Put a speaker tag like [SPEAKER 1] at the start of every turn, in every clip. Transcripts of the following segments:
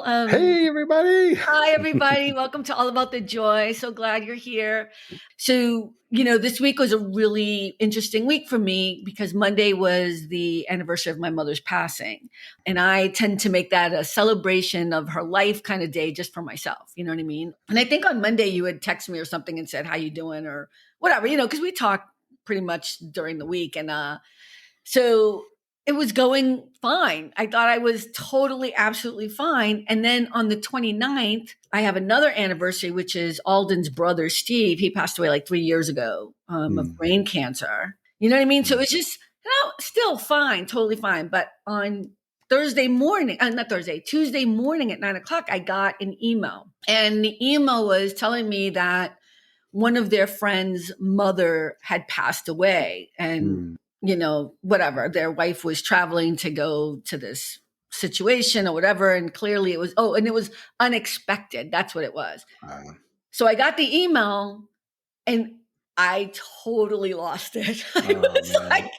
[SPEAKER 1] Hey, everybody.
[SPEAKER 2] Hi, everybody. Welcome to All About the Joy. So glad you're here. So, this week was a really interesting week for me because Monday was the anniversary of my mother's passing. And I tend to make that a celebration of her life kind of day just for myself. You know what I mean? And I think on Monday you had texted me or something and said, how you doing? Or whatever, because we talk pretty much during the week. And so it was going fine. I thought I was totally, absolutely fine. And then on the 29th, I have another anniversary, which is Alden's brother, Steve. He passed away like 3 years ago of brain cancer. You know what I mean? So it's just, still fine, totally fine. But on Tuesday morning at 9:00, I got an email. And the email was telling me that one of their friends' mother had passed away. And whatever, their wife was traveling to go to this situation or whatever. And clearly it was, and it was unexpected. That's what it was. So I got the email and I totally lost it. I was like,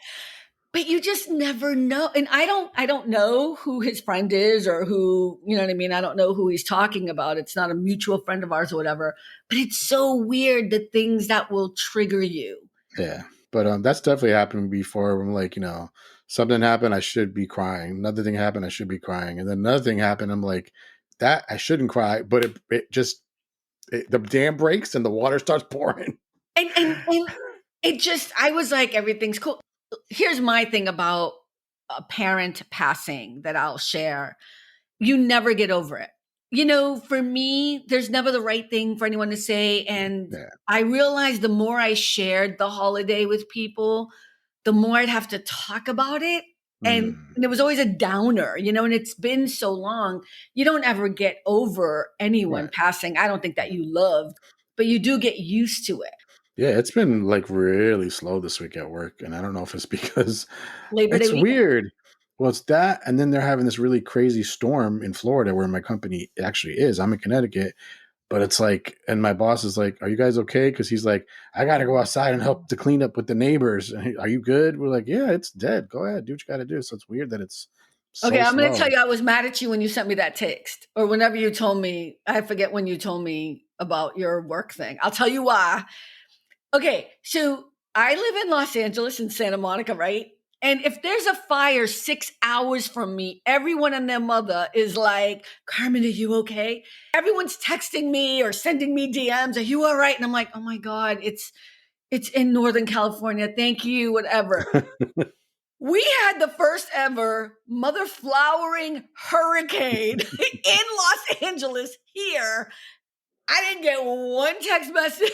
[SPEAKER 2] but you just never know. And I don't know who his friend is or who, you know what I mean? I don't know who he's talking about. It's not a mutual friend of ours or whatever, but it's so weird, the things that will trigger you.
[SPEAKER 1] Yeah. But that's definitely happened before. I'm like, something happened, I should be crying. Another thing happened, I should be crying. And then another thing happened, I'm like, that I shouldn't cry. But the dam breaks and the water starts pouring.
[SPEAKER 2] And it just, I was like, everything's cool. Here's my thing about a parent passing that I'll share. You never get over it. For me, there's never the right thing for anyone to say. And I realized the more I shared the holiday with people, the more I'd have to talk about it. And it was always a downer, and it's been so long. You don't ever get over anyone passing. I don't think that you loved, but you do get used to it.
[SPEAKER 1] Yeah, it's been like really slow this week at work. And I don't know if it's because
[SPEAKER 2] Labor Day
[SPEAKER 1] it's
[SPEAKER 2] weekend.
[SPEAKER 1] weird. Well, it's that. And then they're having this really crazy storm in Florida where my company actually is. I'm in Connecticut. But it's like, and my boss is like, are you guys okay? Because he's like, I got to go outside and help to clean up with the neighbors. Are you good? We're like, yeah, it's dead. Go ahead. Do what you got to do. So it's weird that it's so
[SPEAKER 2] okay, I'm going to
[SPEAKER 1] slow.
[SPEAKER 2] tell you, I was mad at you when you sent me that text or whenever you told me, I forget when you told me about your work thing. I'll tell you why. Okay, so I live in Los Angeles in Santa Monica, right? And if there's a fire 6 hours from me, everyone and their mother is like, Carmen, are you okay? Everyone's texting me or sending me DMs. Are you all right? And I'm like, oh my God, it's in Northern California. Thank you, whatever. We had the first ever mother flowering hurricane in Los Angeles here. I didn't get one text message.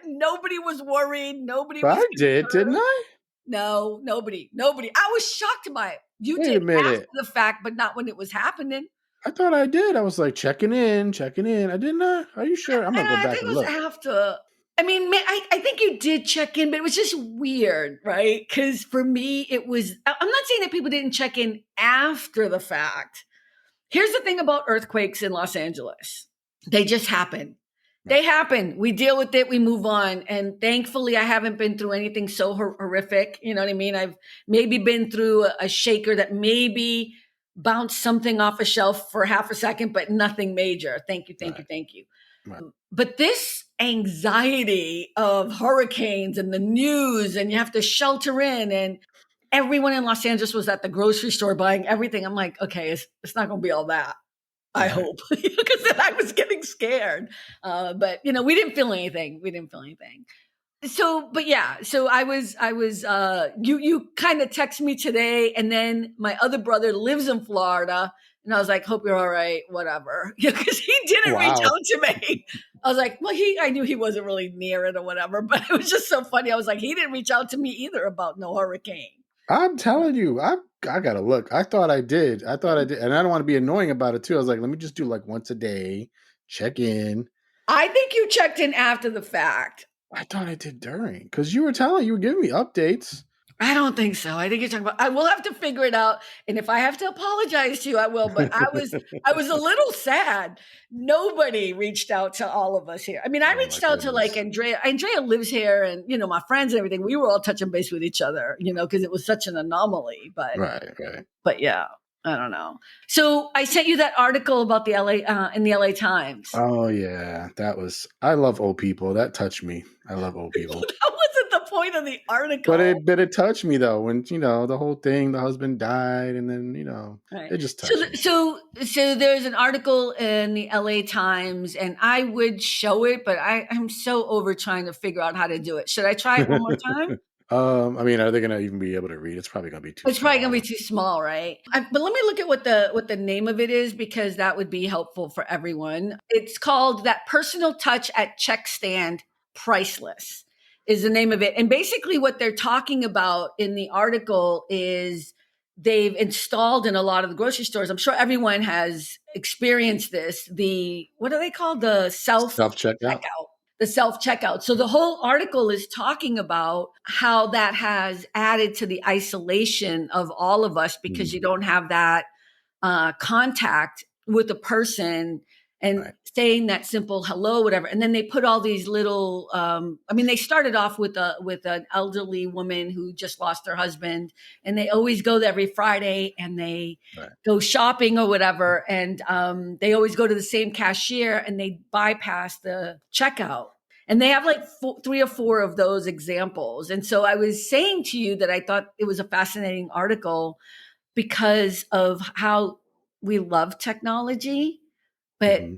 [SPEAKER 2] Nobody was worried. Nobody was
[SPEAKER 1] I did, didn't I?
[SPEAKER 2] No, nobody. I was shocked by it. You
[SPEAKER 1] Wait
[SPEAKER 2] did
[SPEAKER 1] a minute.
[SPEAKER 2] after the fact, but not when it was happening.
[SPEAKER 1] I thought I did. I was like checking in. I did not. Are you sure? I'm going to go back and look.
[SPEAKER 2] I think it was after. I mean, I think you did check in, but it was just weird, right? Because for me, it was, I'm not saying that people didn't check in after the fact. Here's the thing about earthquakes in Los Angeles. They just happen. They happen. We deal with it. We move on. And thankfully, I haven't been through anything so horrific. You know what I mean? I've maybe been through a shaker that maybe bounced something off a shelf for half a second, but nothing major. Thank you. Right. But this anxiety of hurricanes and the news, and you have to shelter in, and everyone in Los Angeles was at the grocery store buying everything. I'm like, okay, it's not going to be all that. I hope, because then I was getting scared. But we didn't feel anything. So, but yeah, so I was, you kind of text me today, and then my other brother lives in Florida, and I was like, hope you're all right, whatever. Because he didn't reach out to me. I was like, well, I knew he wasn't really near it or whatever, but it was just so funny. I was like, he didn't reach out to me either about no hurricane.
[SPEAKER 1] I'm telling you, I got to look. I thought I did. And I don't want to be annoying about it too. I was like, let me just do like once a day, check in.
[SPEAKER 2] I think you checked in after the fact.
[SPEAKER 1] I thought I did during, because you were giving me updates.
[SPEAKER 2] I don't think so. I think you're talking about, I will have to figure it out. And if I have to apologize to you, I will. But I was a little sad. Nobody reached out to all of us here. I mean, I reached out to like Andrea. Andrea lives here, and, my friends and everything. We were all touching base with each other, because it was such an anomaly. But
[SPEAKER 1] right.
[SPEAKER 2] But yeah. I don't know. So I sent you that article about the LA in the LA Times.
[SPEAKER 1] Oh yeah, I love old people. That touched me. I love old people.
[SPEAKER 2] That wasn't the point of the
[SPEAKER 1] But
[SPEAKER 2] article.
[SPEAKER 1] it touched me though when the whole thing, the husband died, and then
[SPEAKER 2] Right.
[SPEAKER 1] it just
[SPEAKER 2] So,
[SPEAKER 1] touched me.
[SPEAKER 2] so there's an article in the LA Times, and I would show it, but I'm so over trying to figure out how to do it. Should I try it one more time?
[SPEAKER 1] I mean, are they gonna even be able to read? It's probably gonna be too
[SPEAKER 2] It's probably gonna be
[SPEAKER 1] small.
[SPEAKER 2] too small, right? But let me look at what the name of it is because that would be helpful for everyone. It's called "That Personal Touch at Check Stand, Priceless" is the name of it. And basically, what they're talking about in the article is they've installed in a lot of the grocery stores. I'm sure everyone has experienced this. The what are they called? The self
[SPEAKER 1] Self checkout.
[SPEAKER 2] checkout. The self checkout. So the whole article is talking about how that has added to the isolation of all of us because you don't have that contact with a person and
[SPEAKER 1] Right.
[SPEAKER 2] saying that simple hello, whatever. And then they put all these little. I mean, they started off with an elderly woman who just lost her husband, and they always go there every Friday, and they
[SPEAKER 1] Right.
[SPEAKER 2] go shopping or whatever, and they always go to the same cashier, and they bypass the checkout. And they have like three or four of those examples. And so I was saying to you that I thought it was a fascinating article because of how we love technology, but
[SPEAKER 1] Mm-hmm.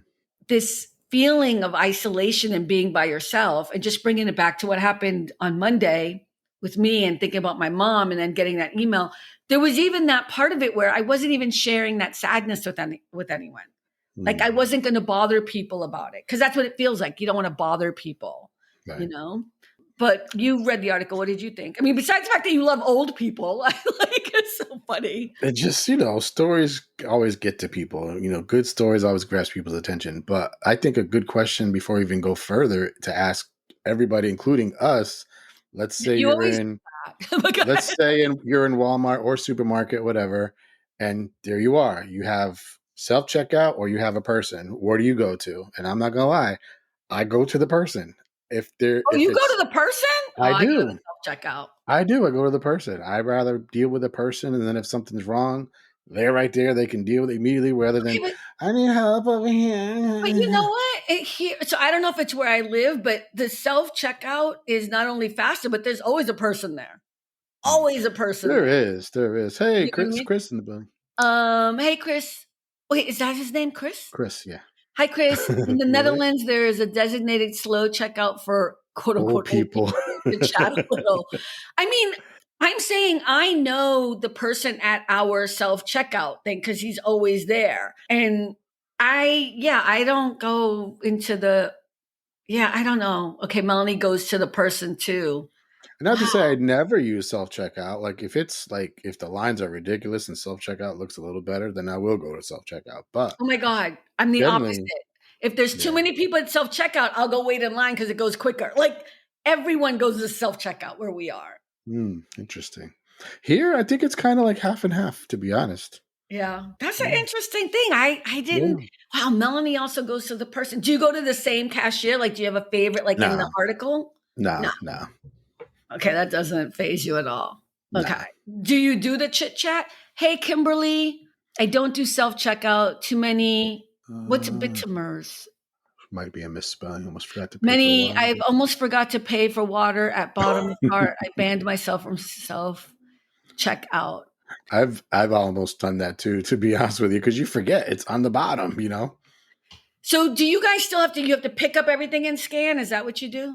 [SPEAKER 2] this feeling of isolation and being by yourself, and just bringing it back to what happened on Monday with me and thinking about my mom and then getting that email. There was even that part of it where I wasn't even sharing that sadness with anyone. Like I
[SPEAKER 1] Mm.
[SPEAKER 2] wasn't going to bother people about it because that's what it feels like. You don't want to bother people, you
[SPEAKER 1] Right.
[SPEAKER 2] know? But you read the article. What did you think? I mean, besides the fact that you love old people, I like it's so funny.
[SPEAKER 1] It just, stories always get to people. Good stories always grasp people's attention. But I think a good question before we even go further to ask everybody, including us, let's say
[SPEAKER 2] You
[SPEAKER 1] you're
[SPEAKER 2] always
[SPEAKER 1] in,
[SPEAKER 2] do that.
[SPEAKER 1] you're in Walmart or supermarket, whatever, and there you are. You have self checkout or you have a person. Where do you go to? And I'm not gonna lie, I go to the person.
[SPEAKER 2] Oh,
[SPEAKER 1] If
[SPEAKER 2] you go to
[SPEAKER 1] it's
[SPEAKER 2] the person? Oh,
[SPEAKER 1] I
[SPEAKER 2] I go to the
[SPEAKER 1] do.
[SPEAKER 2] self checkout.
[SPEAKER 1] I do. I go to the person. I'd rather deal with the person, and then if something's wrong, they're right there. They can deal with it immediately rather
[SPEAKER 2] Okay,
[SPEAKER 1] than, I need help over
[SPEAKER 2] but you know
[SPEAKER 1] here.
[SPEAKER 2] what? So I don't know if it's where I live, but the self checkout is not only faster, but there's always a person there.
[SPEAKER 1] Hmm.
[SPEAKER 2] Always a person
[SPEAKER 1] There
[SPEAKER 2] there.
[SPEAKER 1] is. There is. Hey,
[SPEAKER 2] You know what I
[SPEAKER 1] Chris.
[SPEAKER 2] mean?
[SPEAKER 1] Chris in the building.
[SPEAKER 2] Hey Chris. Wait, is that his name, Chris?
[SPEAKER 1] Chris, yeah.
[SPEAKER 2] Hi, Chris. In the
[SPEAKER 1] You right?
[SPEAKER 2] Netherlands, there is a designated slow checkout for quote
[SPEAKER 1] Old
[SPEAKER 2] unquote old
[SPEAKER 1] people.
[SPEAKER 2] people to chat a little. I mean, I'm saying I know the person at our self checkout thing because he's always there. And I don't go into I don't know. Okay, Melanie goes to the person too.
[SPEAKER 1] Not to
[SPEAKER 2] Wow.
[SPEAKER 1] say I'd never use self checkout. Like if the lines are ridiculous and self checkout looks a little better, then I will go to self checkout. But
[SPEAKER 2] Oh my God. I'm the opposite.
[SPEAKER 1] generally,
[SPEAKER 2] If there's too
[SPEAKER 1] yeah.
[SPEAKER 2] many people at self checkout, I'll go wait in line because it goes quicker. Like everyone goes to self checkout where we are.
[SPEAKER 1] Interesting. Here, I think it's kind of like half and half, to be honest.
[SPEAKER 2] Yeah, that's an
[SPEAKER 1] Yeah.
[SPEAKER 2] interesting thing. I didn't.
[SPEAKER 1] Yeah.
[SPEAKER 2] Wow, Melanie also goes to the person. Do you go to the same cashier? Like, do you have a favorite? Like in the
[SPEAKER 1] No,
[SPEAKER 2] article? No.
[SPEAKER 1] no,
[SPEAKER 2] Okay, that doesn't phase you at all. Okay.
[SPEAKER 1] no.
[SPEAKER 2] Do you do the chit chat? Hey, Kimberly, I don't do self checkout. Too many. What's
[SPEAKER 1] Uh,
[SPEAKER 2] bitimers?
[SPEAKER 1] might be a misspelling. Almost forgot to pay for
[SPEAKER 2] Many.
[SPEAKER 1] water.
[SPEAKER 2] I've almost forgot to pay for water at bottom of cart. I banned myself from self checkout.
[SPEAKER 1] I've almost done that too, to be honest with you, because you forget it's on the bottom.
[SPEAKER 2] So, do you guys still have to? You have to pick up everything and scan. Is that what you do?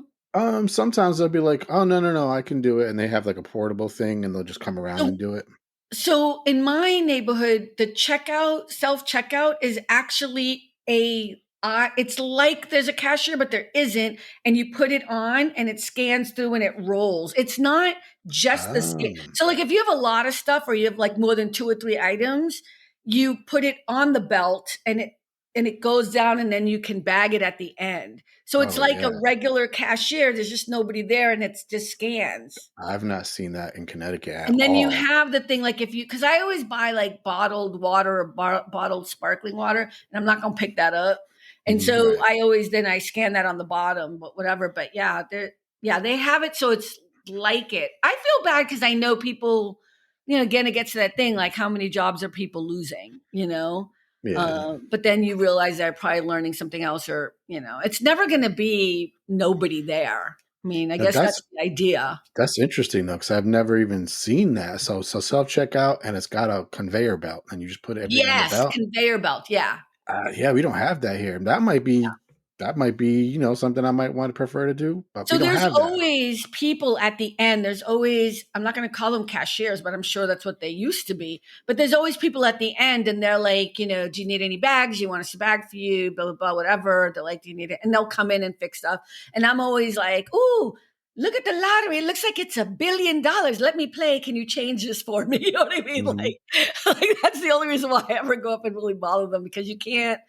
[SPEAKER 1] Sometimes they'll be like, "Oh no, I can do it," and they have like a portable thing, and they'll just come around
[SPEAKER 2] So
[SPEAKER 1] and do it.
[SPEAKER 2] So in my neighborhood, the checkout, self checkout is actually it's like there's a cashier, but there isn't. And you put it on and it scans through and it rolls. It's not just the scan.
[SPEAKER 1] Oh,
[SPEAKER 2] So like if you have a lot of stuff or you have like more than two or three items, you put it on the belt and it goes down and then you can bag it at the end. So it's
[SPEAKER 1] oh
[SPEAKER 2] like a
[SPEAKER 1] yeah.
[SPEAKER 2] regular cashier. There's just nobody there and it's just scans.
[SPEAKER 1] I've not seen that in Connecticut at
[SPEAKER 2] And then you
[SPEAKER 1] all.
[SPEAKER 2] have the thing like if you, because I always buy like bottled water or bottled sparkling water, and I'm not going to pick that up. And so
[SPEAKER 1] Right.
[SPEAKER 2] I scan that on the bottom, but whatever. But yeah, they have it so it's like it. I feel bad because I know people again, it gets to that thing like how many jobs are people losing,
[SPEAKER 1] Yeah.
[SPEAKER 2] but then you realize they're probably learning something else, or it's never going to be nobody there. I mean, I
[SPEAKER 1] That-
[SPEAKER 2] guess that's
[SPEAKER 1] That's
[SPEAKER 2] the idea.
[SPEAKER 1] that's interesting though, because I've never even seen that. So self checkout, and it's got a conveyor belt, and you just put everything on the
[SPEAKER 2] Yes,
[SPEAKER 1] belt.
[SPEAKER 2] conveyor belt. Yeah.
[SPEAKER 1] Yeah, we don't have that here. That might be something I might want to prefer to do, but we
[SPEAKER 2] So
[SPEAKER 1] don't
[SPEAKER 2] there's
[SPEAKER 1] have that.
[SPEAKER 2] always people at the end. There's always, I'm not going to call them cashiers, but I'm sure that's what they used to be. But there's always people at the end, and they're like, do you need any bags? You want us to bag for you? Blah, blah, blah, whatever. They're like, do you need it? And they'll come in and fix stuff. And I'm always like, ooh, look at the lottery. It looks like it's $1 billion. Let me play. Can you change this for me? You know what I mean?
[SPEAKER 1] Hmm.
[SPEAKER 2] Like that's the only reason why I ever go up and really bother them, because you can't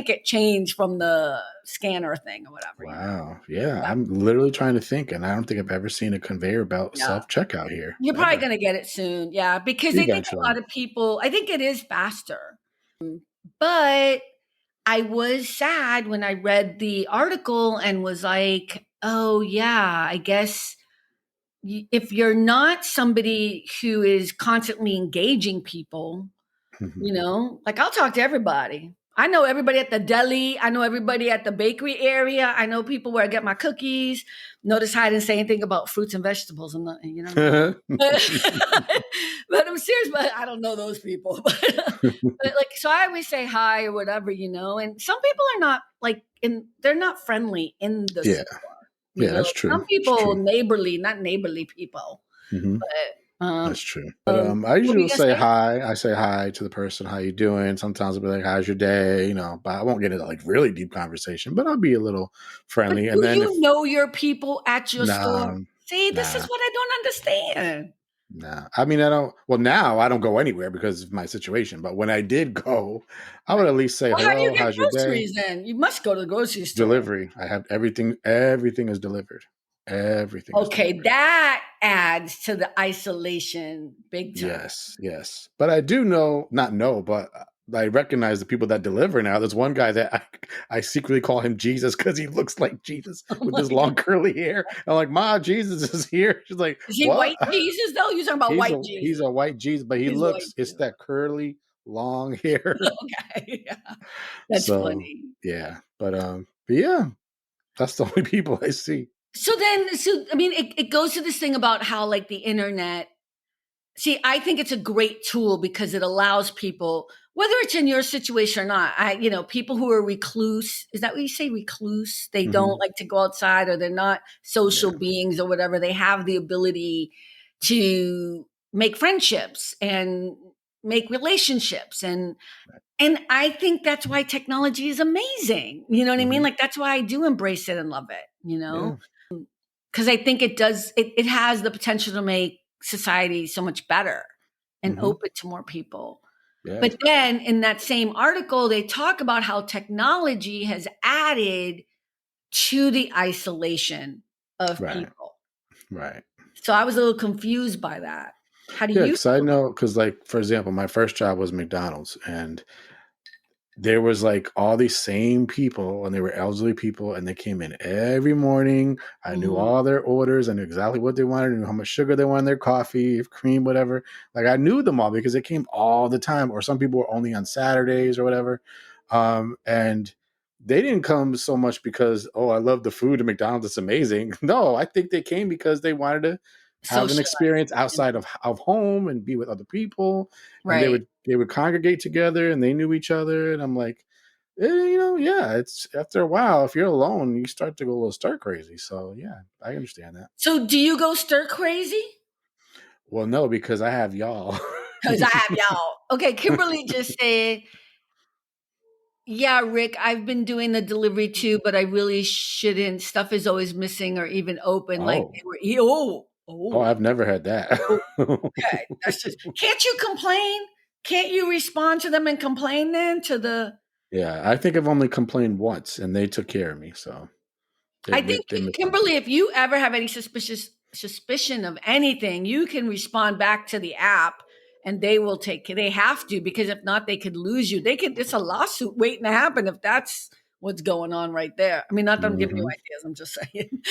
[SPEAKER 2] get change from the scanner thing or whatever.
[SPEAKER 1] Wow. Yeah,
[SPEAKER 2] Yeah.
[SPEAKER 1] I'm literally trying to think, and I don't think I've ever seen a conveyor belt
[SPEAKER 2] Yeah.
[SPEAKER 1] self checkout here.
[SPEAKER 2] You're probably
[SPEAKER 1] Ever.
[SPEAKER 2] going to get it soon. Yeah. Because I think a
[SPEAKER 1] Eventually.
[SPEAKER 2] lot of people, I think it is faster. But I was sad when I read the article and was like, oh, yeah, I guess if you're not somebody who is constantly engaging people, like I'll talk to everybody. I know everybody at the deli. I know everybody at the bakery area. I know people where I get my cookies. Notice how I didn't say anything about fruits and vegetables. I'm not, but, but I'm serious, but I don't know those people. But like, so I always say hi or whatever, and some people are not like they're not friendly in the
[SPEAKER 1] Yeah.
[SPEAKER 2] store,
[SPEAKER 1] Yeah, that's true.
[SPEAKER 2] some
[SPEAKER 1] It's
[SPEAKER 2] people
[SPEAKER 1] true.
[SPEAKER 2] neighborly, not neighborly people,
[SPEAKER 1] Hmm.
[SPEAKER 2] but,
[SPEAKER 1] That's true. But I
[SPEAKER 2] what were
[SPEAKER 1] usually
[SPEAKER 2] you
[SPEAKER 1] will
[SPEAKER 2] gonna
[SPEAKER 1] say
[SPEAKER 2] say?
[SPEAKER 1] hi. I say hi to the person. How you doing? Sometimes I'll be like, "How's your day?" But I won't get into like really deep conversation. But I'll be a little
[SPEAKER 2] But
[SPEAKER 1] friendly. And
[SPEAKER 2] do
[SPEAKER 1] then if
[SPEAKER 2] you know your people at your store?
[SPEAKER 1] nah,
[SPEAKER 2] See, this is
[SPEAKER 1] nah,
[SPEAKER 2] what I don't understand.
[SPEAKER 1] nah. I mean, I don't. Well, now I don't go anywhere because of my situation. But when I did go, I would
[SPEAKER 2] Right.
[SPEAKER 1] at least say
[SPEAKER 2] Well, how do you
[SPEAKER 1] hello.
[SPEAKER 2] get
[SPEAKER 1] How's your day?
[SPEAKER 2] groceries then? You must go to the grocery store.
[SPEAKER 1] Delivery. I have everything. Everything is delivered. Everything is
[SPEAKER 2] Okay,
[SPEAKER 1] delivered.
[SPEAKER 2] that adds to the isolation big time.
[SPEAKER 1] Yes, yes. But I do know, not know, but I recognize the people that deliver now. There's one guy that I secretly call him Jesus because he looks like Jesus
[SPEAKER 2] Oh
[SPEAKER 1] with
[SPEAKER 2] my
[SPEAKER 1] this
[SPEAKER 2] God.
[SPEAKER 1] long curly hair. I'm like, Ma, Jesus is here. She's like,
[SPEAKER 2] Is he
[SPEAKER 1] what?
[SPEAKER 2] white Jesus though? You're talking about
[SPEAKER 1] He's
[SPEAKER 2] white
[SPEAKER 1] a he's
[SPEAKER 2] Jesus.
[SPEAKER 1] a white Jesus, but he
[SPEAKER 2] He's white
[SPEAKER 1] looks, it's
[SPEAKER 2] Jesus.
[SPEAKER 1] that curly long hair.
[SPEAKER 2] Okay. Yeah. That's
[SPEAKER 1] So
[SPEAKER 2] funny.
[SPEAKER 1] yeah. But yeah, that's the only people I see.
[SPEAKER 2] So I mean, it goes to this thing about how like the internet. See, I think it's a great tool because it allows people, whether it's in your situation or not, people who are recluse, is that what you say, recluse? They don't
[SPEAKER 1] Hmm.
[SPEAKER 2] like to go outside, or they're not
[SPEAKER 1] Yeah.
[SPEAKER 2] social beings or whatever. They have the ability to make friendships and make relationships. And I think that's why technology is amazing. You know what I mean?
[SPEAKER 1] Hmm.
[SPEAKER 2] Like that's why I do embrace it and love it,
[SPEAKER 1] Yeah.
[SPEAKER 2] because I think it has the potential to make society so much better and
[SPEAKER 1] Hmm.
[SPEAKER 2] open to more people.
[SPEAKER 1] Yeah.
[SPEAKER 2] But then in that same article, they talk about how technology has added to the isolation of
[SPEAKER 1] Right.
[SPEAKER 2] people.
[SPEAKER 1] Right.
[SPEAKER 2] So I was a little confused by that. How do
[SPEAKER 1] Yeah,
[SPEAKER 2] you
[SPEAKER 1] because I
[SPEAKER 2] feel about
[SPEAKER 1] know, because like for example, my first job was McDonald's, and there was like all these same people, and they were elderly people, and they came in every morning. I
[SPEAKER 2] it?
[SPEAKER 1] knew
[SPEAKER 2] Mhm.
[SPEAKER 1] all their orders. I knew exactly what they wanted. I knew how much sugar they wanted in their coffee, if cream, whatever. Like I knew them all because they came all the time. Or some people were only on Saturdays or whatever. And they didn't come so much because, oh, I love the food at McDonald's. It's amazing. No, I think they came because they wanted to have an
[SPEAKER 2] Socializing.
[SPEAKER 1] experience outside of home and be with other people, and they
[SPEAKER 2] Right.
[SPEAKER 1] would congregate together, and they knew each other. And I'm like, yeah, it's after a while, if you're alone, you start to go a little stir crazy. So yeah, I understand that.
[SPEAKER 2] So do you go stir crazy?
[SPEAKER 1] Well, no, because I have y'all.
[SPEAKER 2] Because I have y'all. Okay, Kimberly just said, yeah, Rick, I've been doing the delivery too, but I really shouldn't. Stuff is always missing or even open. Like
[SPEAKER 1] Oh,
[SPEAKER 2] they were, oh,
[SPEAKER 1] oh,
[SPEAKER 2] oh,
[SPEAKER 1] I've never had that.
[SPEAKER 2] oh, okay. That's just, can't you complain? Can't you respond to them and complain then to the,
[SPEAKER 1] Yeah, I think I've only complained once, and they took care of me. So
[SPEAKER 2] I think,
[SPEAKER 1] they missed something.
[SPEAKER 2] Kimberly, if you ever have any suspicion of anything, you can respond back to the app and they will take, they have to, because if not, they could lose you. They could, it's a lawsuit waiting to happen if that's what's going on right there. I mean, not that I'm giving you
[SPEAKER 1] Mm-hmm.
[SPEAKER 2] ideas. I'm just saying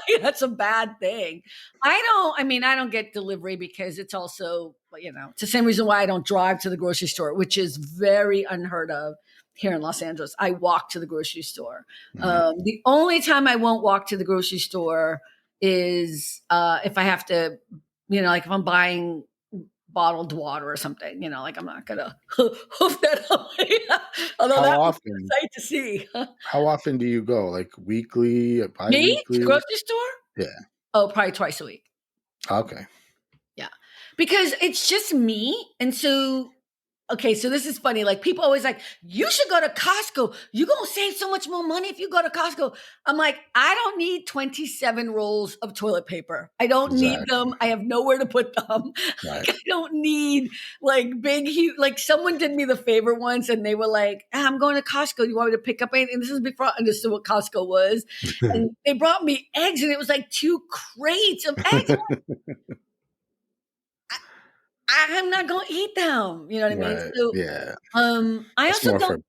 [SPEAKER 1] Yeah.
[SPEAKER 2] that's a bad thing. I don't get delivery because it's also, it's the same reason why I don't drive to the grocery store, which is very unheard of here in Los Angeles. I walk to the grocery store.
[SPEAKER 1] Mm-hmm.
[SPEAKER 2] The only time I won't walk to the grocery store is if I have to, like if I'm buying bottled water or something, like I'm not gonna hoof that up. Although
[SPEAKER 1] How
[SPEAKER 2] that would be
[SPEAKER 1] often?
[SPEAKER 2] a sight to see.
[SPEAKER 1] How often do you go? Like weekly,
[SPEAKER 2] Me to
[SPEAKER 1] bi-weekly?
[SPEAKER 2] grocery store?
[SPEAKER 1] Yeah.
[SPEAKER 2] Oh, probably twice a week.
[SPEAKER 1] Okay.
[SPEAKER 2] Yeah, because it's just me, and so okay, so this is funny. Like people always like, you should go to Costco. You're gonna save so much more money if you go to Costco. I'm like, I don't need 27 rolls of toilet paper. I don't need
[SPEAKER 1] Exactly.
[SPEAKER 2] them. I have nowhere to put them.
[SPEAKER 1] Right.
[SPEAKER 2] Like, I don't need like big, huge. Like someone did me the favor once, and they were like, I'm going to Costco. You want me to pick up anything? And this is before I understood what Costco was. And they brought me eggs, and it was like 2 crates of eggs. I'm not going to eat them. You know what I mean?
[SPEAKER 1] Right.
[SPEAKER 2] So,
[SPEAKER 1] Yeah.
[SPEAKER 2] I
[SPEAKER 1] That's
[SPEAKER 2] also
[SPEAKER 1] more
[SPEAKER 2] don't.
[SPEAKER 1] for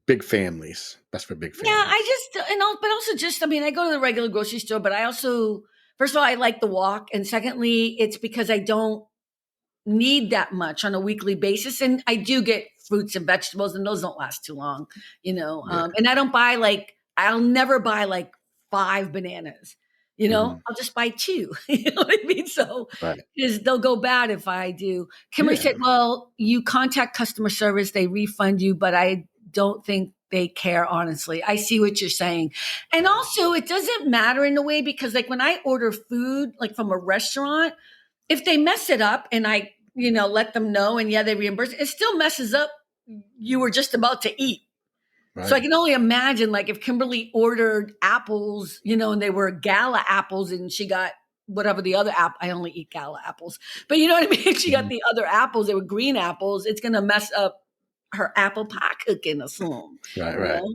[SPEAKER 1] big families. That's for big
[SPEAKER 2] Yeah,
[SPEAKER 1] families.
[SPEAKER 2] but also just, I mean, I go to the regular grocery store, but I also, first of all, I like the walk, and secondly, it's because I don't need that much on a weekly basis, and I do get fruits and vegetables, and those don't last too long,
[SPEAKER 1] Yeah.
[SPEAKER 2] And I don't buy like, I'll never buy like 5 bananas.
[SPEAKER 1] Hmm.
[SPEAKER 2] I'll just buy 2. You know what I mean? So
[SPEAKER 1] Right.
[SPEAKER 2] because they'll go bad if I do. Kimberly
[SPEAKER 1] Yeah.
[SPEAKER 2] said, "Well, you contact customer service, they refund you, but I don't think they care. Honestly, I see what you're saying, and also it doesn't matter in a way because like when I order food, like from a restaurant." If they mess it up and I, let them know and yeah, they reimburse, it still messes up you were just about to eat. So I
[SPEAKER 1] Right.
[SPEAKER 2] can only imagine like if Kimberly ordered apples, and they were gala apples and she got whatever the other app, I only eat gala apples, but you know what I mean? If she got
[SPEAKER 1] Mhm.
[SPEAKER 2] the other apples, they were green apples, it's going to mess up her apple pie cooking, assume,
[SPEAKER 1] Right.
[SPEAKER 2] you
[SPEAKER 1] Right.
[SPEAKER 2] know?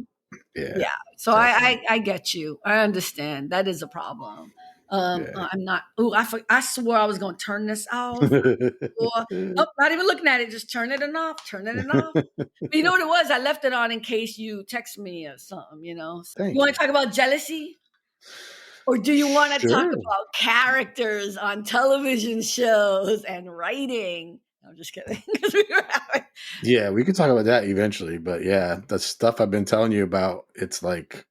[SPEAKER 1] Yeah.
[SPEAKER 2] Yeah. So
[SPEAKER 1] Definitely.
[SPEAKER 2] I get you. I understand. That is a problem.
[SPEAKER 1] Yeah.
[SPEAKER 2] I'm not. Oh, I swore I was going to turn this off. Or nope, not even looking at it. Just turn it off. Turn it off. But you know what it was? I left it on in case you text me or something. You
[SPEAKER 1] Thank
[SPEAKER 2] want
[SPEAKER 1] you.
[SPEAKER 2] to talk about jealousy, or do you want to talk
[SPEAKER 1] Sure.
[SPEAKER 2] about characters on television shows and writing? No, I'm just kidding. 'Cause we were having-
[SPEAKER 1] Yeah, we could talk about that eventually, but yeah, the stuff I've been telling you about, it's like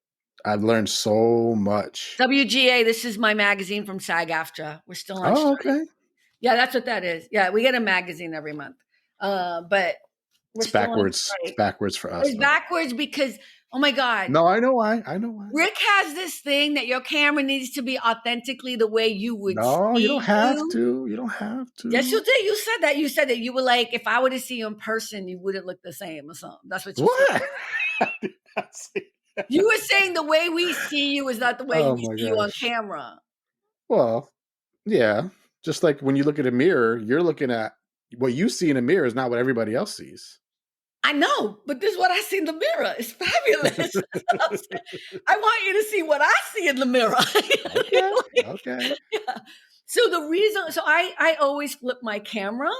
[SPEAKER 1] I've learned so much.
[SPEAKER 2] WGA. This is my magazine from SAG-AFTRA. We're still on
[SPEAKER 1] Oh,
[SPEAKER 2] strike.
[SPEAKER 1] okay.
[SPEAKER 2] Yeah, that's what that is. Yeah, we get a magazine every month. But we're
[SPEAKER 1] It's
[SPEAKER 2] still on
[SPEAKER 1] backwards. It's
[SPEAKER 2] strike.
[SPEAKER 1] backwards for us
[SPEAKER 2] It's
[SPEAKER 1] though.
[SPEAKER 2] backwards because, oh my God,
[SPEAKER 1] No, I know why. I know why.
[SPEAKER 2] Rick has this thing that your camera needs to be authentically the way you would
[SPEAKER 1] No, you don't
[SPEAKER 2] see
[SPEAKER 1] have
[SPEAKER 2] you.
[SPEAKER 1] to. You don't have
[SPEAKER 2] Yes, you
[SPEAKER 1] to.
[SPEAKER 2] did. You said that. You said that you were like, if I were to see you in person, you wouldn't look the same or something. That's what you said.
[SPEAKER 1] What? I did not say that.
[SPEAKER 2] You were saying the way we see you is not the way
[SPEAKER 1] Oh
[SPEAKER 2] we
[SPEAKER 1] my
[SPEAKER 2] see you on
[SPEAKER 1] gosh.
[SPEAKER 2] camera.
[SPEAKER 1] Well, yeah. Just like when you look at a mirror, you're looking at what you see in a mirror is not what everybody else sees.
[SPEAKER 2] I know, but this is what I see in the mirror. It's fabulous. I want you to see what I see in the mirror.
[SPEAKER 1] Okay.
[SPEAKER 2] Like,
[SPEAKER 1] Okay.
[SPEAKER 2] yeah. So the reason, so I always flip my camera.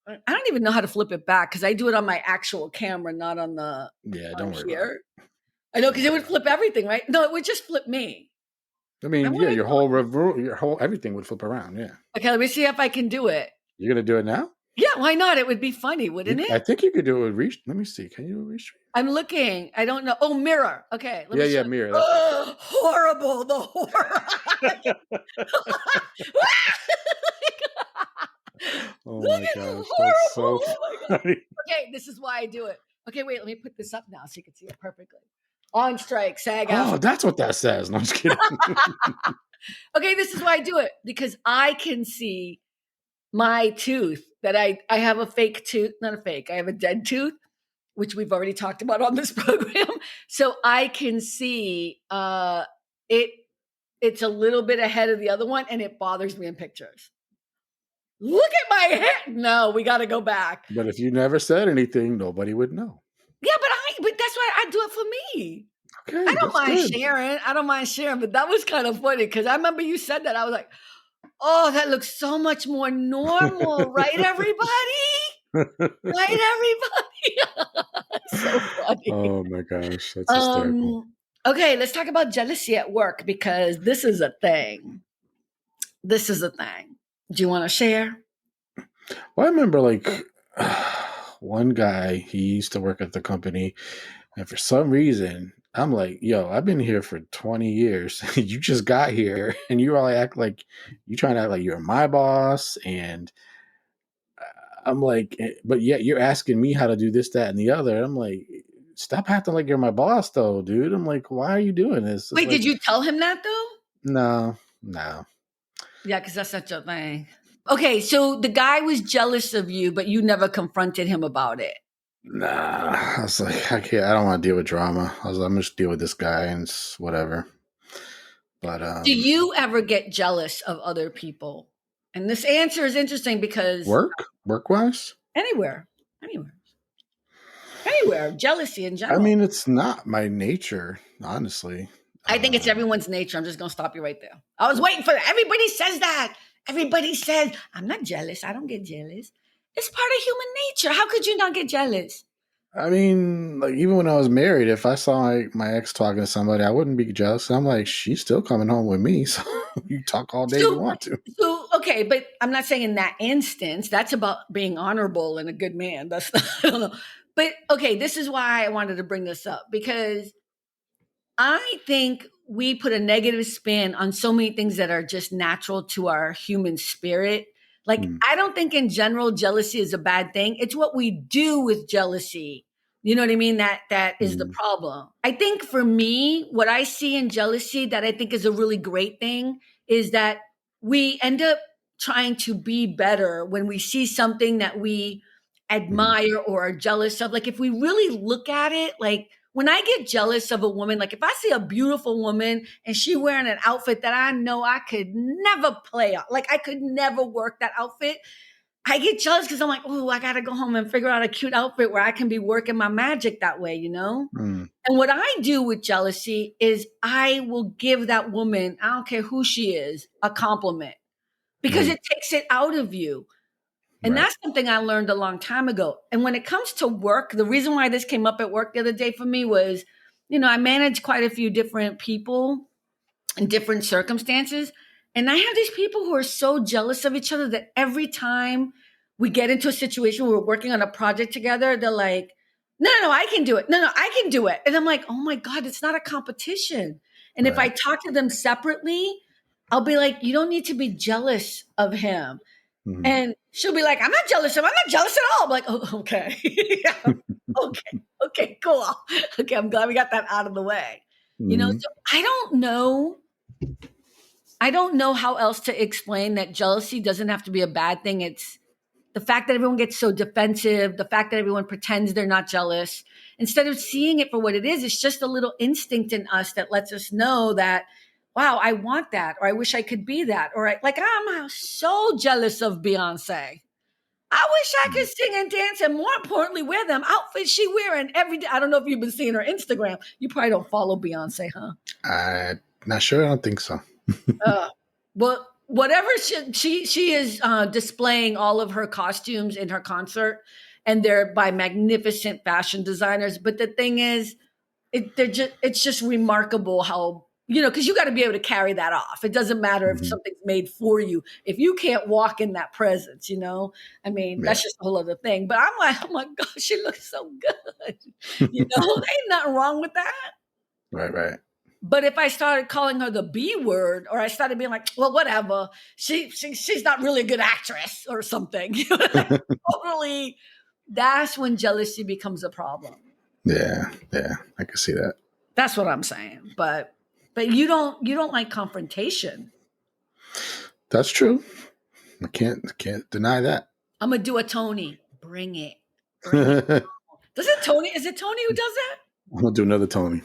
[SPEAKER 2] I don't even know how to flip it back because I do it on my actual camera, not on the
[SPEAKER 1] Yeah,
[SPEAKER 2] on
[SPEAKER 1] don't worry about it.
[SPEAKER 2] here. I know
[SPEAKER 1] Don't
[SPEAKER 2] because it
[SPEAKER 1] worry
[SPEAKER 2] would
[SPEAKER 1] about it.
[SPEAKER 2] flip everything, right? No, it would just flip me.
[SPEAKER 1] I
[SPEAKER 2] I
[SPEAKER 1] mean,
[SPEAKER 2] want
[SPEAKER 1] yeah,
[SPEAKER 2] to
[SPEAKER 1] your whole everything would flip around. Yeah.
[SPEAKER 2] okay. Let me see if I can do it.
[SPEAKER 1] You're gonna do it now?
[SPEAKER 2] Yeah, why not? It would be funny, wouldn't
[SPEAKER 1] I
[SPEAKER 2] it?
[SPEAKER 1] think you could do it with reach. Let me see. Can you reach?
[SPEAKER 2] I'm looking. I don't know. Oh, mirror. Okay, let
[SPEAKER 1] Yeah,
[SPEAKER 2] me show
[SPEAKER 1] yeah,
[SPEAKER 2] you.
[SPEAKER 1] mirror. That's it.
[SPEAKER 2] Oh, horrible. The horror.
[SPEAKER 1] Oh
[SPEAKER 2] Look
[SPEAKER 1] my
[SPEAKER 2] at the
[SPEAKER 1] gosh, that's
[SPEAKER 2] horrible.
[SPEAKER 1] so
[SPEAKER 2] Oh my God.
[SPEAKER 1] funny.
[SPEAKER 2] Okay, this is why I do it. Okay, wait, let me put this up now so you can see it perfectly. On strike, SAG
[SPEAKER 1] Oh,
[SPEAKER 2] after.
[SPEAKER 1] that's what that says. No, I'm just kidding.
[SPEAKER 2] Okay, this is why I do it because I can see my tooth that I have a fake tooth, not a fake, I have a dead tooth, which we've already talked about on this program. So I can see it it's a little bit ahead of the other one and it bothers me in pictures. Look at my hair. No, we got to go back.
[SPEAKER 1] But if you never said anything, nobody would know.
[SPEAKER 2] Yeah, but that's why I do it for me. I
[SPEAKER 1] Okay,
[SPEAKER 2] don't
[SPEAKER 1] that's
[SPEAKER 2] mind
[SPEAKER 1] good.
[SPEAKER 2] sharing. I don't mind sharing, but that was kind of funny because I remember you said that. I was like, oh, that looks so much more normal, right, everybody? Right, everybody? So funny.
[SPEAKER 1] Oh my gosh, that's hysterical.
[SPEAKER 2] Okay, let's talk about jealousy at work because this is a thing. This is a thing. Do you want to share?
[SPEAKER 1] Well, I remember like one guy, he used to work at the company, and for some reason, I'm like, yo, I've been here for 20 years. You just got here, and you all act like you trying to act like you're my boss. And I'm like, but yet you're asking me how to do this, that, and the other. I'm like, stop acting like you're my boss, though, dude. I'm like, why are you doing this? It's
[SPEAKER 2] Wait, did
[SPEAKER 1] like,
[SPEAKER 2] you tell him that though?
[SPEAKER 1] no, no.
[SPEAKER 2] Yeah, because that's such a thing. Okay, so the guy was jealous of you, but you never confronted him about it.
[SPEAKER 1] Nah, I was like, I can't. I don't want to deal with drama. I was like, I'm just deal with this guy and it's whatever. But
[SPEAKER 2] Do you ever get jealous of other people? And this answer is interesting because
[SPEAKER 1] work wise,
[SPEAKER 2] anywhere, anywhere, anywhere, jealousy in
[SPEAKER 1] I
[SPEAKER 2] general.
[SPEAKER 1] mean, it's not my nature, honestly.
[SPEAKER 2] I think it's everyone's nature. I'm just going to stop you right there. I was waiting for that. Everybody says that. Everybody says, I'm not jealous. I don't get jealous. It's part of human nature. How could you not get jealous?
[SPEAKER 1] I mean, like even when I was married, if I saw my ex talking to somebody, I wouldn't be jealous. I'm like, she's still coming home with me, so you talk all day if you
[SPEAKER 2] So,
[SPEAKER 1] want to.
[SPEAKER 2] okay, but I'm not saying in that instance. That's about being honorable and a good man. That's not, I don't know. But okay, this is why I wanted to bring this up because I think we put a negative spin on so many things that are just natural to our human spirit. Like,
[SPEAKER 1] Mm,
[SPEAKER 2] I don't think in general jealousy is a bad thing. It's what we do with jealousy. You know what I mean? That is the
[SPEAKER 1] mm,
[SPEAKER 2] problem. I think for me, what I see in jealousy that I think is a really great thing is that we end up trying to be better when we see something that we
[SPEAKER 1] mm,
[SPEAKER 2] admire or are jealous of. Like if we really look at it, like when I get jealous of a woman, like if I see a beautiful woman and she wearing an outfit that I know I could never play on, like I could never work that outfit, I get jealous because I'm like, oh, I gotta go home and figure out a cute outfit where I can be working my magic that way, you know?
[SPEAKER 1] mm,
[SPEAKER 2] And what I do with jealousy is I will give that woman, I don't care who she is, a compliment because
[SPEAKER 1] mm,
[SPEAKER 2] it takes it out of you. And
[SPEAKER 1] right.
[SPEAKER 2] that's something I learned a long time ago. And when it comes to work, the reason why this came up at work the other day for me was, I manage quite a few different people in different circumstances. And I have these people who are so jealous of each other that every time we get into a situation where we're working on a project together, they're like, no, no, no, I can do it. No, no, I can do it. And I'm like, oh my God, it's not a competition. And if I
[SPEAKER 1] Right.
[SPEAKER 2] talk to them separately, I'll be like, you don't need to be jealous of him.
[SPEAKER 1] Mm,
[SPEAKER 2] And she'll be like, I'm not jealous of him. I'm not jealous at all. I'm like, oh, okay. Yeah. Okay. Okay, cool. Okay, I'm glad we got that out of the way.
[SPEAKER 1] mm,
[SPEAKER 2] So I don't know how else to explain that jealousy doesn't have to be a bad thing. It's the fact that everyone gets so defensive, the fact that everyone pretends they're not jealous. Instead of seeing it for what it is, it's just a little instinct in us that lets us know that, wow, I want that, or I wish I could be that, or I'm so jealous of Beyonce. I wish I could
[SPEAKER 1] mm.
[SPEAKER 2] sing and dance, and more importantly, wear them outfits she wearing every day. I don't know if you've been seeing her Instagram. You probably don't follow Beyonce, huh?
[SPEAKER 1] I'm not sure. I don't think so.
[SPEAKER 2] Uh, well, whatever she is displaying all of her costumes in her concert, and they're by magnificent fashion designers. But the thing is, it's just remarkable how because you got to be able to carry that off. It doesn't matter if
[SPEAKER 1] Mhm.
[SPEAKER 2] something's made for you if you can't walk in that presence. I mean,
[SPEAKER 1] Yeah.
[SPEAKER 2] that's just a whole other thing. But I'm like, oh my gosh, she looks so good. Ain't nothing wrong with that.
[SPEAKER 1] Right. Right.
[SPEAKER 2] But if I started calling her the B word, or I started being like, well, whatever, she's not really a good actress or something, like totally, that's when jealousy becomes a problem.
[SPEAKER 1] Yeah. Yeah. I can see that.
[SPEAKER 2] That's what I'm saying. But you don't like confrontation.
[SPEAKER 1] That's true. I can't deny that.
[SPEAKER 2] I'm gonna do a Tony. Bring it. Bring it.
[SPEAKER 1] I'm
[SPEAKER 2] Does it Tony? Is it Tony who does that?
[SPEAKER 1] gonna do another Tony.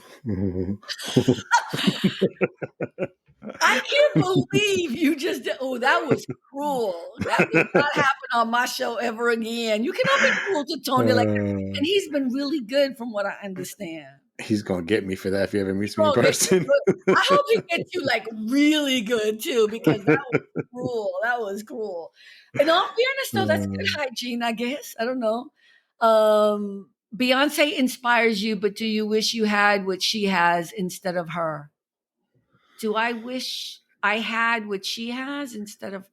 [SPEAKER 2] I can't believe you just did. Oh, that was cruel. That would not happen on my show ever again. You cannot be cruel to Tony like that. And he's been really good from what I understand.
[SPEAKER 1] He's gonna get me for that if he ever meets me in
[SPEAKER 2] Oh,
[SPEAKER 1] person.
[SPEAKER 2] I hope he gets you like really good too, because that was cruel. That was cruel. In all fairness, though, that's good hygiene, I guess. I don't know. Beyonce inspires you, but do you wish you had what she has instead of her? Do I wish I had what she has instead of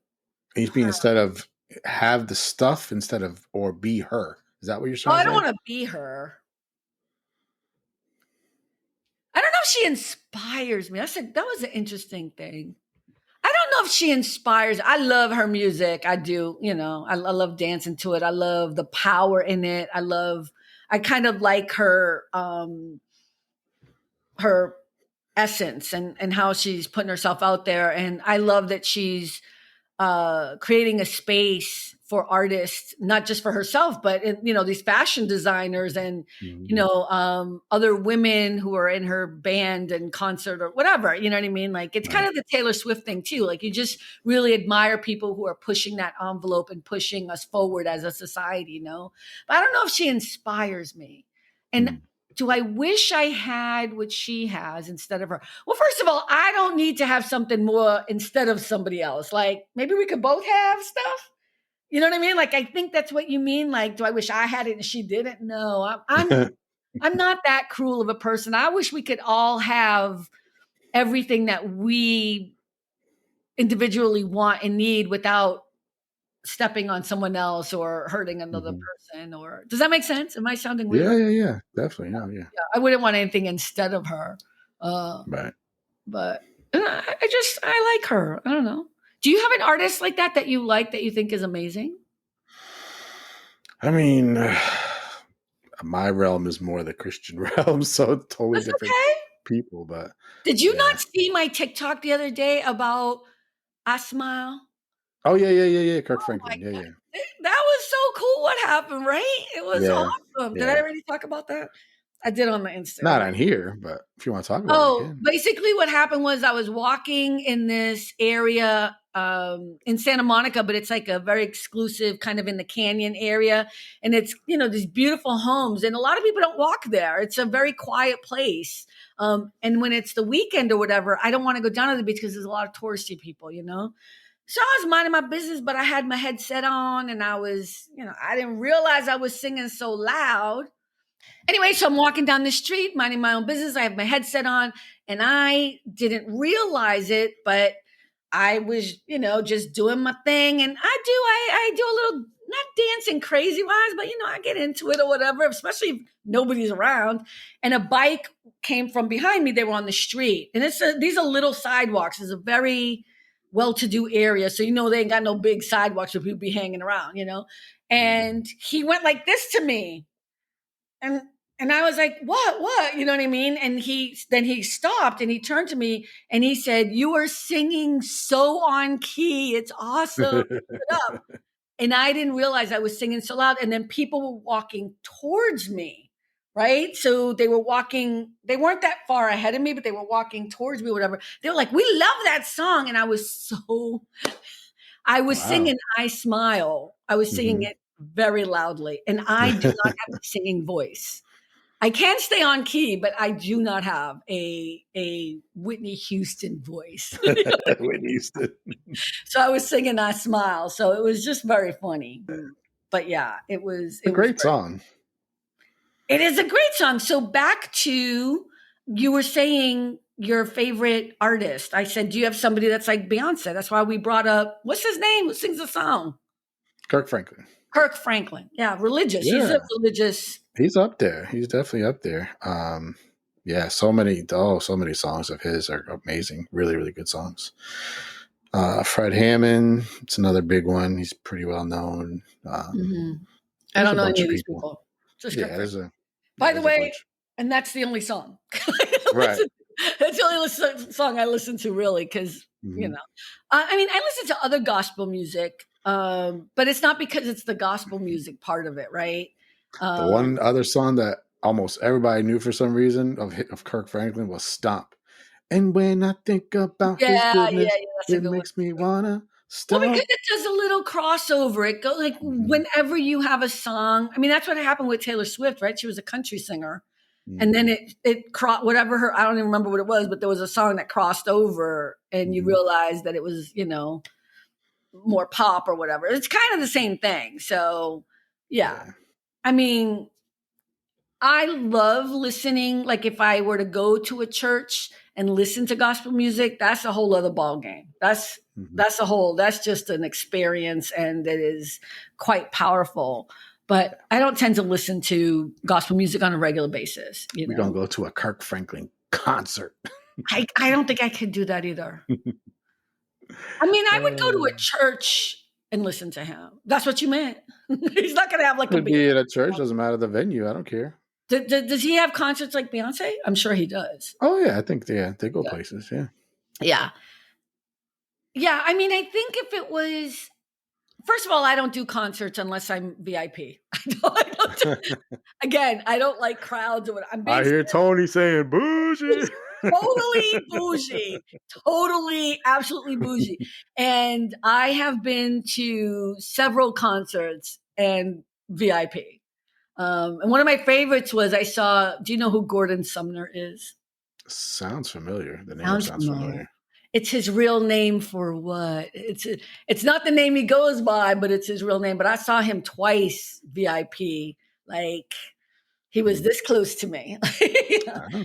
[SPEAKER 1] You mean
[SPEAKER 2] her?
[SPEAKER 1] instead of have the stuff instead of or be her? Is that what you're
[SPEAKER 2] Oh,
[SPEAKER 1] trying
[SPEAKER 2] I
[SPEAKER 1] to
[SPEAKER 2] don't
[SPEAKER 1] say?
[SPEAKER 2] want to be her. I don't know if she inspires me. That was an interesting thing. I don't know if she inspires. I love her music. I do. I love dancing to it. I love the power in it. I kind of like her essence and how she's putting herself out there. And I love that she's creating a space for artists, not just for herself, but these fashion designers and
[SPEAKER 1] Mhm.
[SPEAKER 2] other women who are in her band and concert or whatever. You know what I mean? Like it's kind
[SPEAKER 1] Right.
[SPEAKER 2] of the Taylor Swift thing too. Like you just really admire people who are pushing that envelope and pushing us forward as a society. But I don't know if she inspires me. And
[SPEAKER 1] Mm.
[SPEAKER 2] do I wish I had what she has instead of her? Well, first of all, I don't need to have something more instead of somebody else. Like maybe we could both have stuff. You know what I mean? Like I think that's what you mean. Like, do I wish I had it and she didn't? No, I'm not that cruel of a person. I wish we could all have everything that we individually want and need without stepping on someone else or hurting another
[SPEAKER 1] Mhm.
[SPEAKER 2] person. Or does that make sense? Am I sounding
[SPEAKER 1] Yeah,
[SPEAKER 2] weird?
[SPEAKER 1] yeah, yeah. Definitely. No, yeah.
[SPEAKER 2] Yeah, I wouldn't want anything instead of her. Uh,
[SPEAKER 1] Right.
[SPEAKER 2] but I like her. I don't know. Do you have an artist like that you like that you think is amazing?
[SPEAKER 1] I mean, my realm is more the Christian realm, so it's totally
[SPEAKER 2] That's
[SPEAKER 1] different
[SPEAKER 2] okay.
[SPEAKER 1] people. But
[SPEAKER 2] Did you not
[SPEAKER 1] yeah.
[SPEAKER 2] see my TikTok the other day about I Smile?
[SPEAKER 1] Oh yeah, yeah, yeah, yeah. Kirk
[SPEAKER 2] Oh my
[SPEAKER 1] Franklin. Yeah,
[SPEAKER 2] god,
[SPEAKER 1] yeah,
[SPEAKER 2] that was so cool. What happened, right? It was
[SPEAKER 1] yeah,
[SPEAKER 2] awesome. Did I
[SPEAKER 1] yeah.
[SPEAKER 2] already talk about that? I did on my
[SPEAKER 1] Not
[SPEAKER 2] Instagram.
[SPEAKER 1] on here, but if you want to talk about it, we
[SPEAKER 2] Oh,
[SPEAKER 1] can.
[SPEAKER 2] basically what happened was I was walking in this area in Santa Monica, but it's like a very exclusive kind of in the canyon area. And it's, these beautiful homes. And a lot of people don't walk there. It's a very quiet place. And when it's the weekend or whatever, I don't want to go down to the beach because there's a lot of touristy people. So I was minding my business, but I had my headset on and I was, I didn't realize I was singing so loud. Anyway, so I'm walking down the street, minding my own business. I have my headset on, and I didn't realize it, but I was, just doing my thing. And I do a little, not dancing crazy wise, but I get into it or whatever, especially if nobody's around. And a bike came from behind me. They were on the street, and these are little sidewalks. It's a very well-to-do area, so they ain't got no big sidewalks where people be hanging around.
[SPEAKER 1] Mhm.
[SPEAKER 2] And he went like this to me, and and I was like, what? You know what I mean? And he stopped and he turned to me and he said, "You are singing so on key. It's awesome. Keep it up." And I didn't realize I was singing so loud. And then people were walking towards me, right? So they weren't that far ahead of me, but they were walking towards me, whatever. They were like, "We love that song." And I was
[SPEAKER 1] Wow.
[SPEAKER 2] singing I Smile. I was singing
[SPEAKER 1] Hmm.
[SPEAKER 2] it very loudly. And I do not have a singing voice. I can stay on key, but I do not have a Whitney Houston voice.
[SPEAKER 1] Whitney Houston.
[SPEAKER 2] So I was singing I Smile. So it was just very funny. But yeah,
[SPEAKER 1] A
[SPEAKER 2] it was
[SPEAKER 1] great
[SPEAKER 2] great.
[SPEAKER 1] song.
[SPEAKER 2] It is a great song. So back to you were saying your favorite artist. I said, do you have somebody that's like Beyonce? That's why we brought up what's his name? Who sings the song?
[SPEAKER 1] Kirk Franklin.
[SPEAKER 2] Kirk Franklin. Yeah, religious. He's a
[SPEAKER 1] Yeah,
[SPEAKER 2] religious.
[SPEAKER 1] he's up there. He's definitely up there. Yeah, so many songs of his are amazing. Really, really good songs. Fred Hammond, it's another big one. He's pretty well known.
[SPEAKER 2] Mhm. I
[SPEAKER 1] There's
[SPEAKER 2] don't
[SPEAKER 1] a
[SPEAKER 2] know
[SPEAKER 1] bunch
[SPEAKER 2] any
[SPEAKER 1] of
[SPEAKER 2] of these
[SPEAKER 1] people.
[SPEAKER 2] people. Just Kirk
[SPEAKER 1] Yeah,
[SPEAKER 2] Franklin.
[SPEAKER 1] yeah,
[SPEAKER 2] By the
[SPEAKER 1] there's a
[SPEAKER 2] way,
[SPEAKER 1] bunch.
[SPEAKER 2] and that's the only song.
[SPEAKER 1] Right.
[SPEAKER 2] That's the only song I listen to, really, because
[SPEAKER 1] Hmm.
[SPEAKER 2] I mean, I listen to other gospel music, but it's not because it's the gospel music part of it, right?
[SPEAKER 1] The
[SPEAKER 2] Um,
[SPEAKER 1] one other song that almost everybody knew for some reason of Kirk Franklin was "Stomp." And when I think about his
[SPEAKER 2] yeah,
[SPEAKER 1] goodness,
[SPEAKER 2] that's a
[SPEAKER 1] it
[SPEAKER 2] good one.
[SPEAKER 1] makes me wanna
[SPEAKER 2] Well, because
[SPEAKER 1] stomp.
[SPEAKER 2] it does a little crossover. It goes like
[SPEAKER 1] Hmm.
[SPEAKER 2] whenever you have a song. I mean, that's what happened with Taylor Swift, right? She was a country singer, and then
[SPEAKER 1] Hmm.
[SPEAKER 2] it whatever her, I don't even remember what it was, but there was a song that crossed over, and you
[SPEAKER 1] Hmm.
[SPEAKER 2] realized that it was more pop or whatever. It's kind of the same thing. So yeah,
[SPEAKER 1] Yeah.
[SPEAKER 2] I mean, I love listening. Like if I were to go to a church and listen to gospel music, that's a whole other ball game.
[SPEAKER 1] Mhm.
[SPEAKER 2] That's just an experience and it is quite powerful. But I don't tend to listen to gospel music on a regular basis, you
[SPEAKER 1] We're gonna
[SPEAKER 2] know.
[SPEAKER 1] go to a Kirk Franklin concert.
[SPEAKER 2] I don't think I could do that either. I mean, I would go to a
[SPEAKER 1] Uh,
[SPEAKER 2] church and listen to him. That's what you meant. He's not going to have like a
[SPEAKER 1] could
[SPEAKER 2] band.
[SPEAKER 1] be at a church, doesn't matter the venue. I don't care.
[SPEAKER 2] Does he have concerts like Beyonce? I'm sure he does.
[SPEAKER 1] Oh yeah, I think they go
[SPEAKER 2] Yeah.
[SPEAKER 1] places. Yeah.
[SPEAKER 2] Yeah. Yeah. I mean, I think if it was, first of all, I don't do concerts unless I'm VIP. Again, I don't like crowds or what. I'm
[SPEAKER 1] I
[SPEAKER 2] being
[SPEAKER 1] hear Tony saying bougie.
[SPEAKER 2] totally bougie, totally, absolutely bougie. And I have been to several concerts and VIP. And one of my favorites was I saw, do you know who Gordon Sumner is?
[SPEAKER 1] Sounds familiar. The name
[SPEAKER 2] Sounds
[SPEAKER 1] sounds
[SPEAKER 2] familiar.
[SPEAKER 1] familiar.
[SPEAKER 2] It's his real name for what? It's not the name he goes by, but it's his real name. But I saw him twice VIP. Like he was
[SPEAKER 1] Hmm.
[SPEAKER 2] this close to me.
[SPEAKER 1] Oh,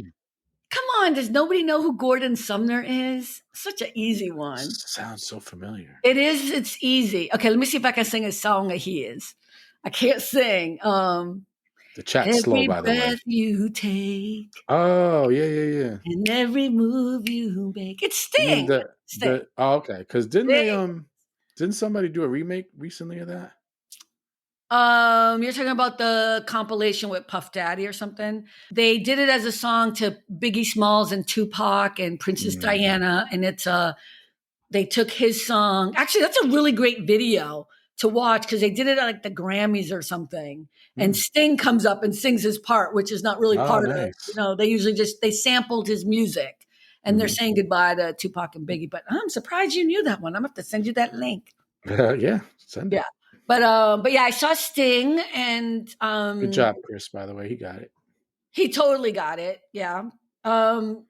[SPEAKER 2] Come on, does nobody know who Gordon Sumner is? Such an easy one.
[SPEAKER 1] sounds so familiar.
[SPEAKER 2] It is, it's easy. Okay, let me see if I can sing a song of his. I can't sing.
[SPEAKER 1] The chat's slow,
[SPEAKER 2] Every
[SPEAKER 1] by the way.
[SPEAKER 2] breath you take
[SPEAKER 1] Oh yeah, yeah, yeah.
[SPEAKER 2] and every move you make. It's
[SPEAKER 1] You mean
[SPEAKER 2] Sting. Sting.
[SPEAKER 1] okay? Because didn't they
[SPEAKER 2] Sting.
[SPEAKER 1] didn't somebody do a remake recently of that?
[SPEAKER 2] You're talking about the compilation with Puff Daddy or something. They did it as a song to Biggie Smalls and Tupac and Princess
[SPEAKER 1] Mm.
[SPEAKER 2] Diana, and they took his song. Actually, that's a really great video to watch because they did it at like the Grammys or something. And
[SPEAKER 1] Mm.
[SPEAKER 2] Sting comes up and sings his part, which is not really
[SPEAKER 1] Oh,
[SPEAKER 2] part of it. You
[SPEAKER 1] nice.
[SPEAKER 2] know, they usually just they sampled his music and they're
[SPEAKER 1] Hmm.
[SPEAKER 2] saying goodbye to Tupac and Biggie. But I'm surprised you knew that one. I'm gonna have to send you that link.
[SPEAKER 1] Yeah, send
[SPEAKER 2] Yeah.
[SPEAKER 1] it.
[SPEAKER 2] But yeah, I saw Sting and
[SPEAKER 1] Good job, Chris. By the way, he got it.
[SPEAKER 2] he totally got it. Yeah.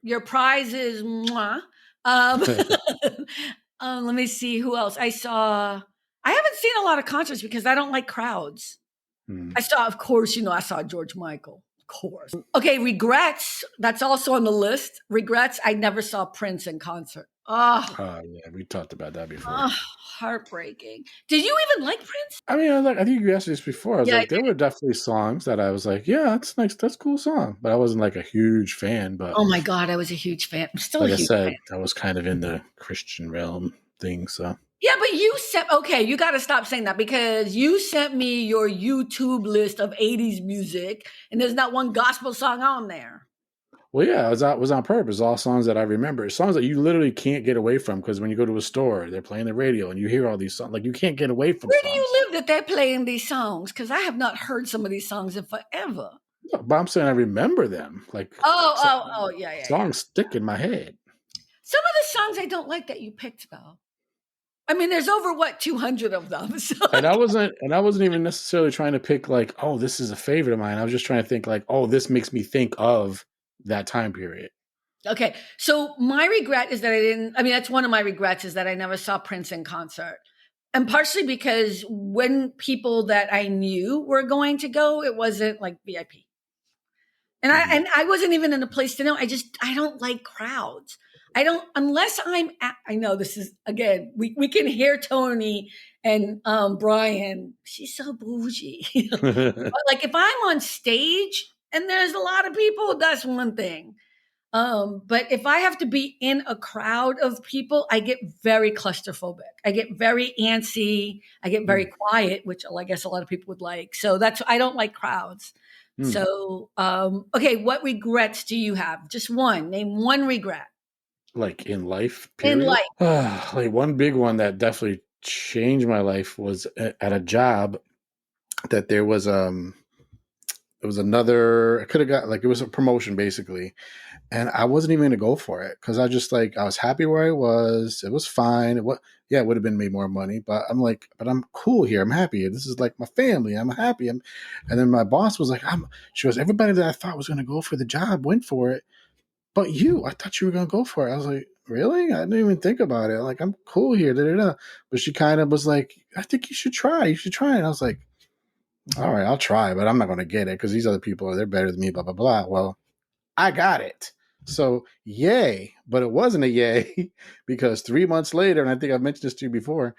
[SPEAKER 2] Your prize is mwah. Um, let me see who else I saw. I haven't seen a lot of concerts because I don't like crowds.
[SPEAKER 1] Hmm.
[SPEAKER 2] I saw, of course, I saw George Michael. Of course. Okay, regrets. That's also on the list. Regrets. I never saw Prince in concert. Oh,
[SPEAKER 1] Oh yeah, we talked about that before.
[SPEAKER 2] oh, heartbreaking. Did you even like Prince?
[SPEAKER 1] I mean, I think you asked this before. I was
[SPEAKER 2] Yeah, I
[SPEAKER 1] like, there
[SPEAKER 2] did.
[SPEAKER 1] were definitely songs that I was like, yeah, that's nice, that's a cool song, but I wasn't like a huge fan. But
[SPEAKER 2] Oh my God, I was a huge fan. I'm still a
[SPEAKER 1] like I
[SPEAKER 2] huge fan.
[SPEAKER 1] said, I was kind of in the Christian realm thing. So
[SPEAKER 2] Yeah, but you sent okay, you gotta stop saying that because you sent me your YouTube list of 80s music and there's not one gospel song on there.
[SPEAKER 1] well, yeah, it was on purpose. All songs that I remember, songs that you literally can't get away from because when you go to a store, they're playing the radio and you hear all these songs. Like you can't get away from
[SPEAKER 2] Where do you
[SPEAKER 1] songs.
[SPEAKER 2] live that they're playing these songs? Because I have not heard some of these songs in forever.
[SPEAKER 1] No, but I'm saying I remember them. Like
[SPEAKER 2] Yeah, yeah, yeah.
[SPEAKER 1] songs stick in my head.
[SPEAKER 2] Some of the songs I don't like that you picked though. I mean, there's over what 200 of them. So
[SPEAKER 1] And I wasn't even necessarily trying to pick like, oh, this is a favorite of mine. I was just trying to think like, oh, this makes me think of that time period.
[SPEAKER 2] okay. So my regret is that I didn't. I mean, that's one of my regrets is that I never saw Prince in concert. And partially because when people that I knew were going to go, it wasn't like VIP.
[SPEAKER 1] Mhm.
[SPEAKER 2] And I wasn't even in a place to know. I don't like crowds. I don't unless I know this is again, we can hear Tony and Brian, she's so bougie. But like if I'm on stage and there's a lot of people, that's one thing. But if I have to be in a crowd of people, I get very claustrophobic. I get very antsy. I get very
[SPEAKER 1] Mm,
[SPEAKER 2] quiet, which I guess a lot of people would like. So that's I don't like crowds.
[SPEAKER 1] mm.
[SPEAKER 2] So okay, what regrets do you have? Just one. Name one regret
[SPEAKER 1] Like in life,
[SPEAKER 2] in
[SPEAKER 1] period.
[SPEAKER 2] life.
[SPEAKER 1] Like one big one that definitely changed my life was at a job that there was another, I could have got like, it was a promotion basically. And I wasn't even gonna go for it because I just like I was happy where I was. It was fine. Yeah, it would have been made more money, but I'm like, but I'm cool here. I'm happy. This is like my family. I'm happy. And then my boss was like, she goes, everybody that I thought was gonna go for the job went for it, but you. I thought you were gonna go for it. I was like, really? I didn't even think about it. Like I'm cool here. Da, da, da. But she kind of was like, I think you should try. You should try. And I was like, all right, I'll try, but I'm not going to get it because these other people, they're better than me, blah, blah, blah. Well, I got it. So yay, but it wasn't a yay because 3 months later, and I think I've mentioned this to you before,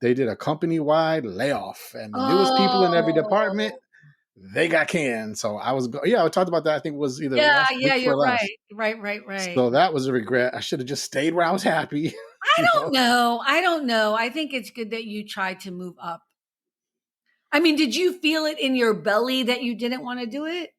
[SPEAKER 1] they did a company-wide layoff, and the newest people in every department,
[SPEAKER 2] Oh,
[SPEAKER 1] they got canned. So I talked about that. I think it was either
[SPEAKER 2] yeah,
[SPEAKER 1] last
[SPEAKER 2] yeah,
[SPEAKER 1] week before
[SPEAKER 2] you're
[SPEAKER 1] last.
[SPEAKER 2] right. Right, right, right.
[SPEAKER 1] So that was a regret. I should have just stayed where I was happy.
[SPEAKER 2] I
[SPEAKER 1] you
[SPEAKER 2] don't
[SPEAKER 1] know,
[SPEAKER 2] know. I don't know. I think it's good that you tried to move up. I mean, did you feel it in your belly that you didn't want to do it?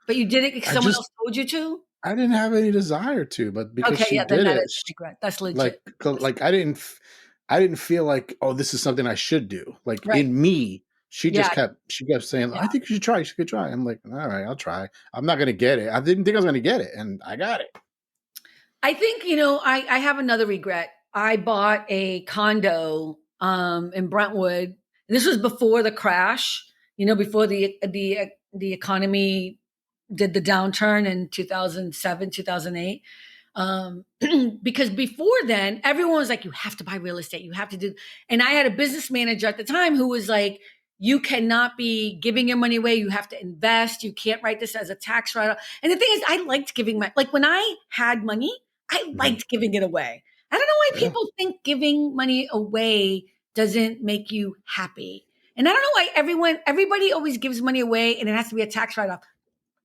[SPEAKER 2] But you did it because
[SPEAKER 1] I
[SPEAKER 2] someone
[SPEAKER 1] just
[SPEAKER 2] else told you to?
[SPEAKER 1] I didn't have any desire to, but because
[SPEAKER 2] Okay,
[SPEAKER 1] she
[SPEAKER 2] yeah, then
[SPEAKER 1] did
[SPEAKER 2] that
[SPEAKER 1] it,
[SPEAKER 2] is a regret. That's
[SPEAKER 1] like
[SPEAKER 2] legit. That's
[SPEAKER 1] like I didn't feel like, oh, this is something I should do. Like
[SPEAKER 2] right.
[SPEAKER 1] in me,
[SPEAKER 2] Yeah,
[SPEAKER 1] she kept saying,
[SPEAKER 2] yeah.
[SPEAKER 1] I think you should try. You should try. I'm like, all right, I'll try. I'm not gonna get it. I didn't think I was gonna get it, and I got it.
[SPEAKER 2] I think, I have another regret. I bought a condo in Brentwood. This was before the crash, before the economy did the downturn in 2007, 2008. Um, because before then, everyone was like, you have to buy real estate. You have to do. And I had a business manager at the time who was like, you cannot be giving your money away. You have to invest. You can't write this as a tax write-off. And the thing is, I liked giving like when I had money, I
[SPEAKER 1] Mhm.
[SPEAKER 2] liked giving it away. I don't know why
[SPEAKER 1] Yeah,
[SPEAKER 2] people think giving money away doesn't make you happy. And I don't know why everybody always gives money away and it has to be a tax write-off.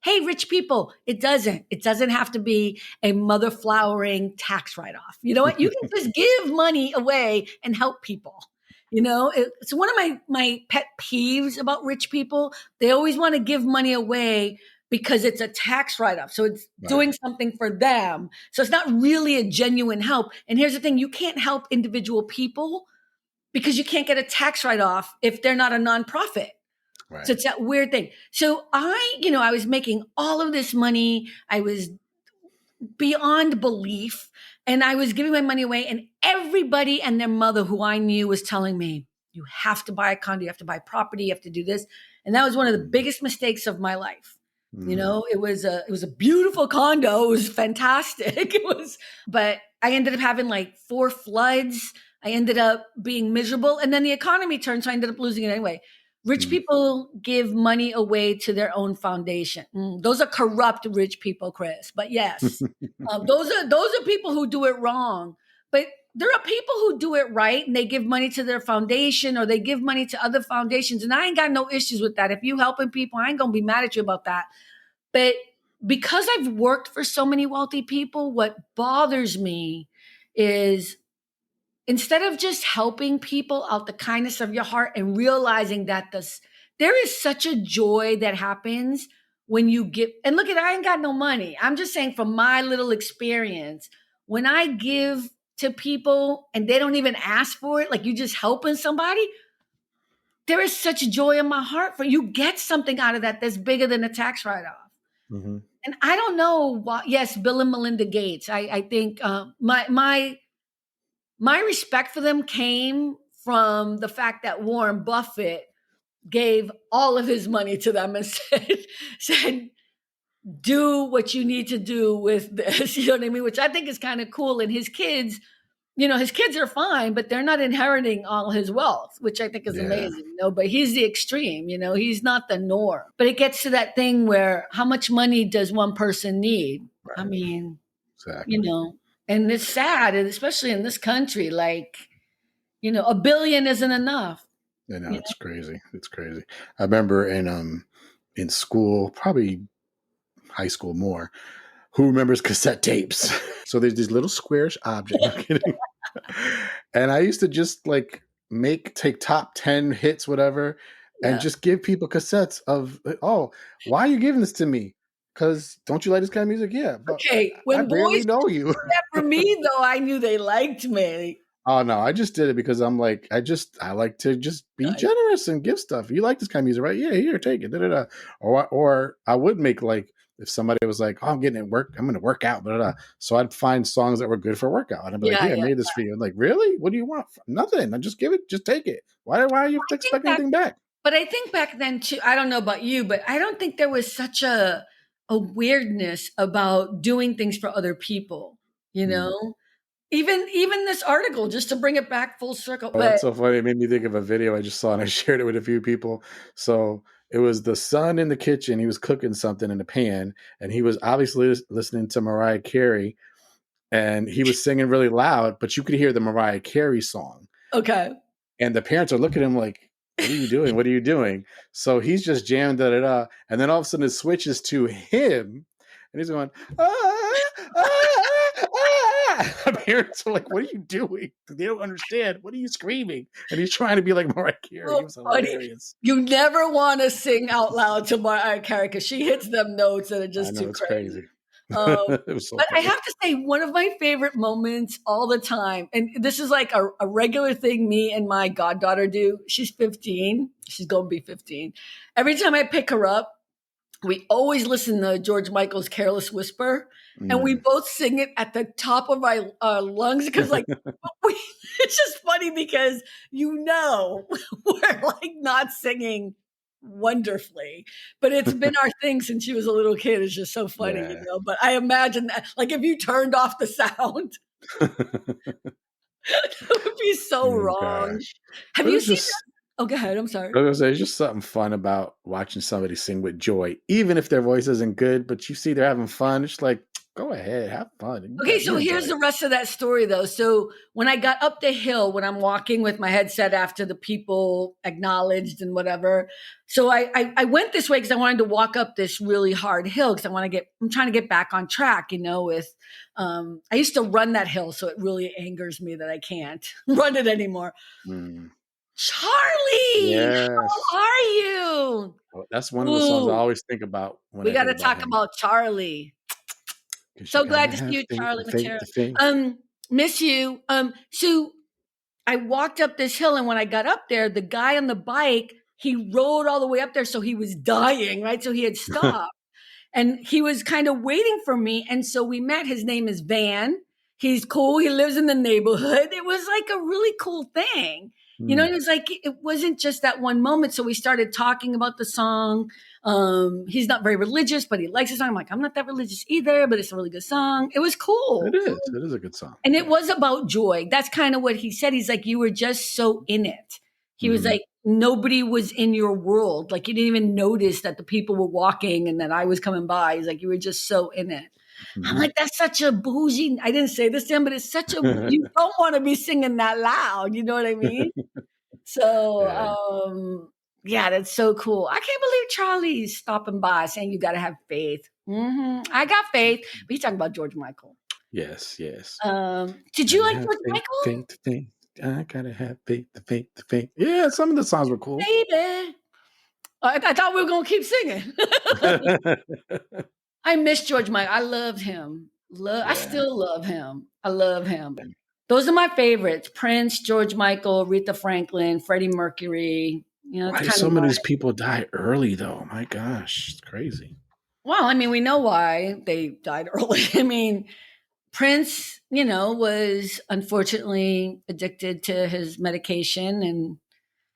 [SPEAKER 2] Hey, rich people, it doesn't. It doesn't have to be a mother flowering tax write off. You know what? You can just give money away and help people. It's one of my pet peeves about rich people. They always want to give money away because it's a tax write off. So it's
[SPEAKER 1] right,
[SPEAKER 2] doing something for them. So it's not really a genuine help. And here's the thing, you can't help individual people because you can't get a tax write off if they're not a nonprofit. So
[SPEAKER 1] right.
[SPEAKER 2] it's that weird thing. So I was making all of this money. I was beyond belief and I was giving my money away. And everybody and their mother who I knew was telling me, you have to buy a condo, you have to buy property, you have to do this. And that was one of the
[SPEAKER 1] Mhm.
[SPEAKER 2] biggest mistakes of my life.
[SPEAKER 1] Mhm.
[SPEAKER 2] It was a beautiful condo. It was fantastic. But I ended up having like 4 floods. I ended up being miserable. And then the economy turned, so I ended up losing it anyway. Rich
[SPEAKER 1] Mhm.
[SPEAKER 2] people give money away to their own foundation. Those are corrupt rich people, Chris. But yes, those are people who do it wrong. But there are people who do it right and they give money to their foundation or they give money to other foundations. And I ain't got no issues with that. If you helping people, I ain't gonna be mad at you about that. But because I've worked for so many wealthy people, what bothers me is instead of just helping people out the kindness of your heart and realizing that there is such a joy that happens when you give. And look at, I ain't got no money. I'm just saying from my little experience, when I give to people and they don't even ask for it, like you just helping somebody, there is such joy in my heart for you get something out of that that's bigger than a tax write-off.
[SPEAKER 1] Mhm.
[SPEAKER 2] And I don't know why. Yes, Bill and Melinda Gates. I think my respect for them came from the fact that Warren Buffett gave all of his money to them and said do what you need to do with this. You know what I mean? Which I think is kind of cool. And his kids are fine, but they're not inheriting all his wealth, which I think is
[SPEAKER 1] Yeah,
[SPEAKER 2] amazing. But he's the extreme. He's not the norm. But it gets to that thing where how much money does one person need? I
[SPEAKER 1] right.
[SPEAKER 2] mean, you
[SPEAKER 1] Exactly.
[SPEAKER 2] know, and it's sad, and especially in this country, like, a billion isn't enough.
[SPEAKER 1] You know,
[SPEAKER 2] You
[SPEAKER 1] it's crazy. It's crazy. I remember in school, probably high school more. Who remembers cassette tapes? So there's these little squarish objects. No kidding. And I used to just like take top 10 hits, whatever, and
[SPEAKER 2] Yeah.
[SPEAKER 1] just give people cassettes of, oh, why are you giving this to me? Because don't you like this kind of music? Yeah, but
[SPEAKER 2] Okay.
[SPEAKER 1] I
[SPEAKER 2] When
[SPEAKER 1] barely
[SPEAKER 2] boys
[SPEAKER 1] know you.
[SPEAKER 2] did that for me, though, I knew they liked me.
[SPEAKER 1] Oh no, I just did it because I'm like, I like to just be
[SPEAKER 2] Nice.
[SPEAKER 1] generous and give stuff. You like this kind of music, right? Yeah, here, take it. Da, da, da. Or I would make like if somebody was like, oh, I'm getting it work, I'm gonna work out, da, da, da. So I'd find songs that were good for workout. And I'd be like,
[SPEAKER 2] Yeah,
[SPEAKER 1] here, I
[SPEAKER 2] yeah.
[SPEAKER 1] made this for you. I'm like, really? What do you want? Nothing. I just give it, just take it. Why you have to
[SPEAKER 2] I think
[SPEAKER 1] expect
[SPEAKER 2] back,
[SPEAKER 1] anything back?
[SPEAKER 2] but I think back then too. I don't know about you, but I don't think there was such a weirdness about doing things for other people. You
[SPEAKER 1] Hmm.
[SPEAKER 2] know, even this article, just to bring it back full circle.
[SPEAKER 1] Oh,
[SPEAKER 2] But
[SPEAKER 1] that's so funny. It made me think of a video I just saw and I shared it with a few people. So It was the son in the kitchen. He was cooking something in the pan, and he was obviously listening to Mariah Carey, and he was singing really loud, but you could hear the Mariah Carey song.
[SPEAKER 2] Okay.
[SPEAKER 1] And the parents are looking at him like, what are you doing? What are you doing? So he's just jamming, da da da. And then all of a sudden it switches to him, and he's going, ah, ah, ah. The parents are like, what are you doing? They don't understand. What are you screaming? And he's trying to be like Mariah Carey.
[SPEAKER 2] So
[SPEAKER 1] It was
[SPEAKER 2] funny.
[SPEAKER 1] hilarious.
[SPEAKER 2] You never want to sing out loud to Mariah Carey because she hits them notes that are just
[SPEAKER 1] I know,
[SPEAKER 2] too
[SPEAKER 1] it's
[SPEAKER 2] crazy.
[SPEAKER 1] crazy. It was so
[SPEAKER 2] But I
[SPEAKER 1] funny.
[SPEAKER 2] have to say, one of my favorite moments all the time, and this is like a regular thing me and my goddaughter do. She's 15. She's going to be 15. Every time I pick her up, we always listen to George Michael's Careless Whisper, and we both sing it at the top of our lungs because, like, it's just funny because we're like not singing wonderfully, but it's been our thing since she was a little kid. It's just so funny,
[SPEAKER 1] Yeah.
[SPEAKER 2] But I imagine that, like, if you turned off the sound, it would be so
[SPEAKER 1] Oh,
[SPEAKER 2] wrong.
[SPEAKER 1] gosh.
[SPEAKER 2] Have
[SPEAKER 1] But
[SPEAKER 2] you
[SPEAKER 1] it's
[SPEAKER 2] seen
[SPEAKER 1] just,
[SPEAKER 2] that? Oh, go ahead. I'm sorry.
[SPEAKER 1] I was gonna say, it's just something fun about watching somebody sing with joy, even if their voice isn't good, but you see they're having fun. It's like, go ahead, have fun.
[SPEAKER 2] Okay, so
[SPEAKER 1] You enjoy
[SPEAKER 2] here's
[SPEAKER 1] it.
[SPEAKER 2] the rest of that story, though. So when I got up the hill, when I'm walking with my headset after the people acknowledged and whatever, so I went this way because I wanted to walk up this really hard hill because I'm trying to get back on track, with, I used to run that hill, so it really angers me that I can't run it anymore.
[SPEAKER 1] Mm.
[SPEAKER 2] Charlie,
[SPEAKER 1] Yes.
[SPEAKER 2] how are you?
[SPEAKER 1] Oh, that's one of the songs I
[SPEAKER 2] Ooh,
[SPEAKER 1] always think about when
[SPEAKER 2] we
[SPEAKER 1] I
[SPEAKER 2] got
[SPEAKER 1] think
[SPEAKER 2] to
[SPEAKER 1] about
[SPEAKER 2] talk
[SPEAKER 1] him.
[SPEAKER 2] about Charlie.
[SPEAKER 1] 'Cause you
[SPEAKER 2] So glad
[SPEAKER 1] gotta
[SPEAKER 2] to see
[SPEAKER 1] have
[SPEAKER 2] you,
[SPEAKER 1] faith,
[SPEAKER 2] Charlie
[SPEAKER 1] the faith,
[SPEAKER 2] Mattera.
[SPEAKER 1] the faith.
[SPEAKER 2] Miss you. So I walked up this hill, and when I got up there, the guy on the bike, he rode all the way up there, so he was dying, right? So he had stopped, and he was kind of waiting for me, and so we met. His name is Van. He's cool. He lives in the neighborhood. It was like a really cool thing.
[SPEAKER 1] Mm.
[SPEAKER 2] It was like it wasn't just that one moment. So we started talking about the song. He's not very religious, but he likes the song. I'm like, I'm not that religious either, but it's a really good song. It was
[SPEAKER 1] It
[SPEAKER 2] cool.
[SPEAKER 1] is. It is a good song.
[SPEAKER 2] And it was about joy. That's kind of what he said. He's like, you were just so in it. He was
[SPEAKER 1] Mhm.
[SPEAKER 2] like, nobody was in your world. Like, you didn't even notice that the people were walking and that I was coming by. He's like, you were just so in it. I'm
[SPEAKER 1] Mhm.
[SPEAKER 2] like, that's such a bougie. I didn't say this to him, but it's such a, you don't want to be singing that loud. You know what I mean? So,
[SPEAKER 1] Yeah.
[SPEAKER 2] yeah, that's so cool. I can't believe Charlie's stopping by saying you got to have faith. I got faith. But he's talking about George Michael.
[SPEAKER 1] Yes, yes.
[SPEAKER 2] Did you
[SPEAKER 1] Gotta
[SPEAKER 2] like
[SPEAKER 1] have
[SPEAKER 2] George
[SPEAKER 1] faith,
[SPEAKER 2] Michael?
[SPEAKER 1] faith, faith. I gotta have faith, the faith, the faith. Yeah, some of the songs were cool.
[SPEAKER 2] Baby. I thought we were going to keep singing. I miss George Michael. I loved him. I
[SPEAKER 1] Yeah.
[SPEAKER 2] still love him. I love him. Those are my favorites. Prince, George Michael, Aretha Franklin, Freddie Mercury. It's
[SPEAKER 1] Why do
[SPEAKER 2] kind of
[SPEAKER 1] some of
[SPEAKER 2] my,
[SPEAKER 1] these people die early though? My gosh, it's crazy.
[SPEAKER 2] well, I mean, we know why they died early. I mean, Prince, was unfortunately addicted to his medication, and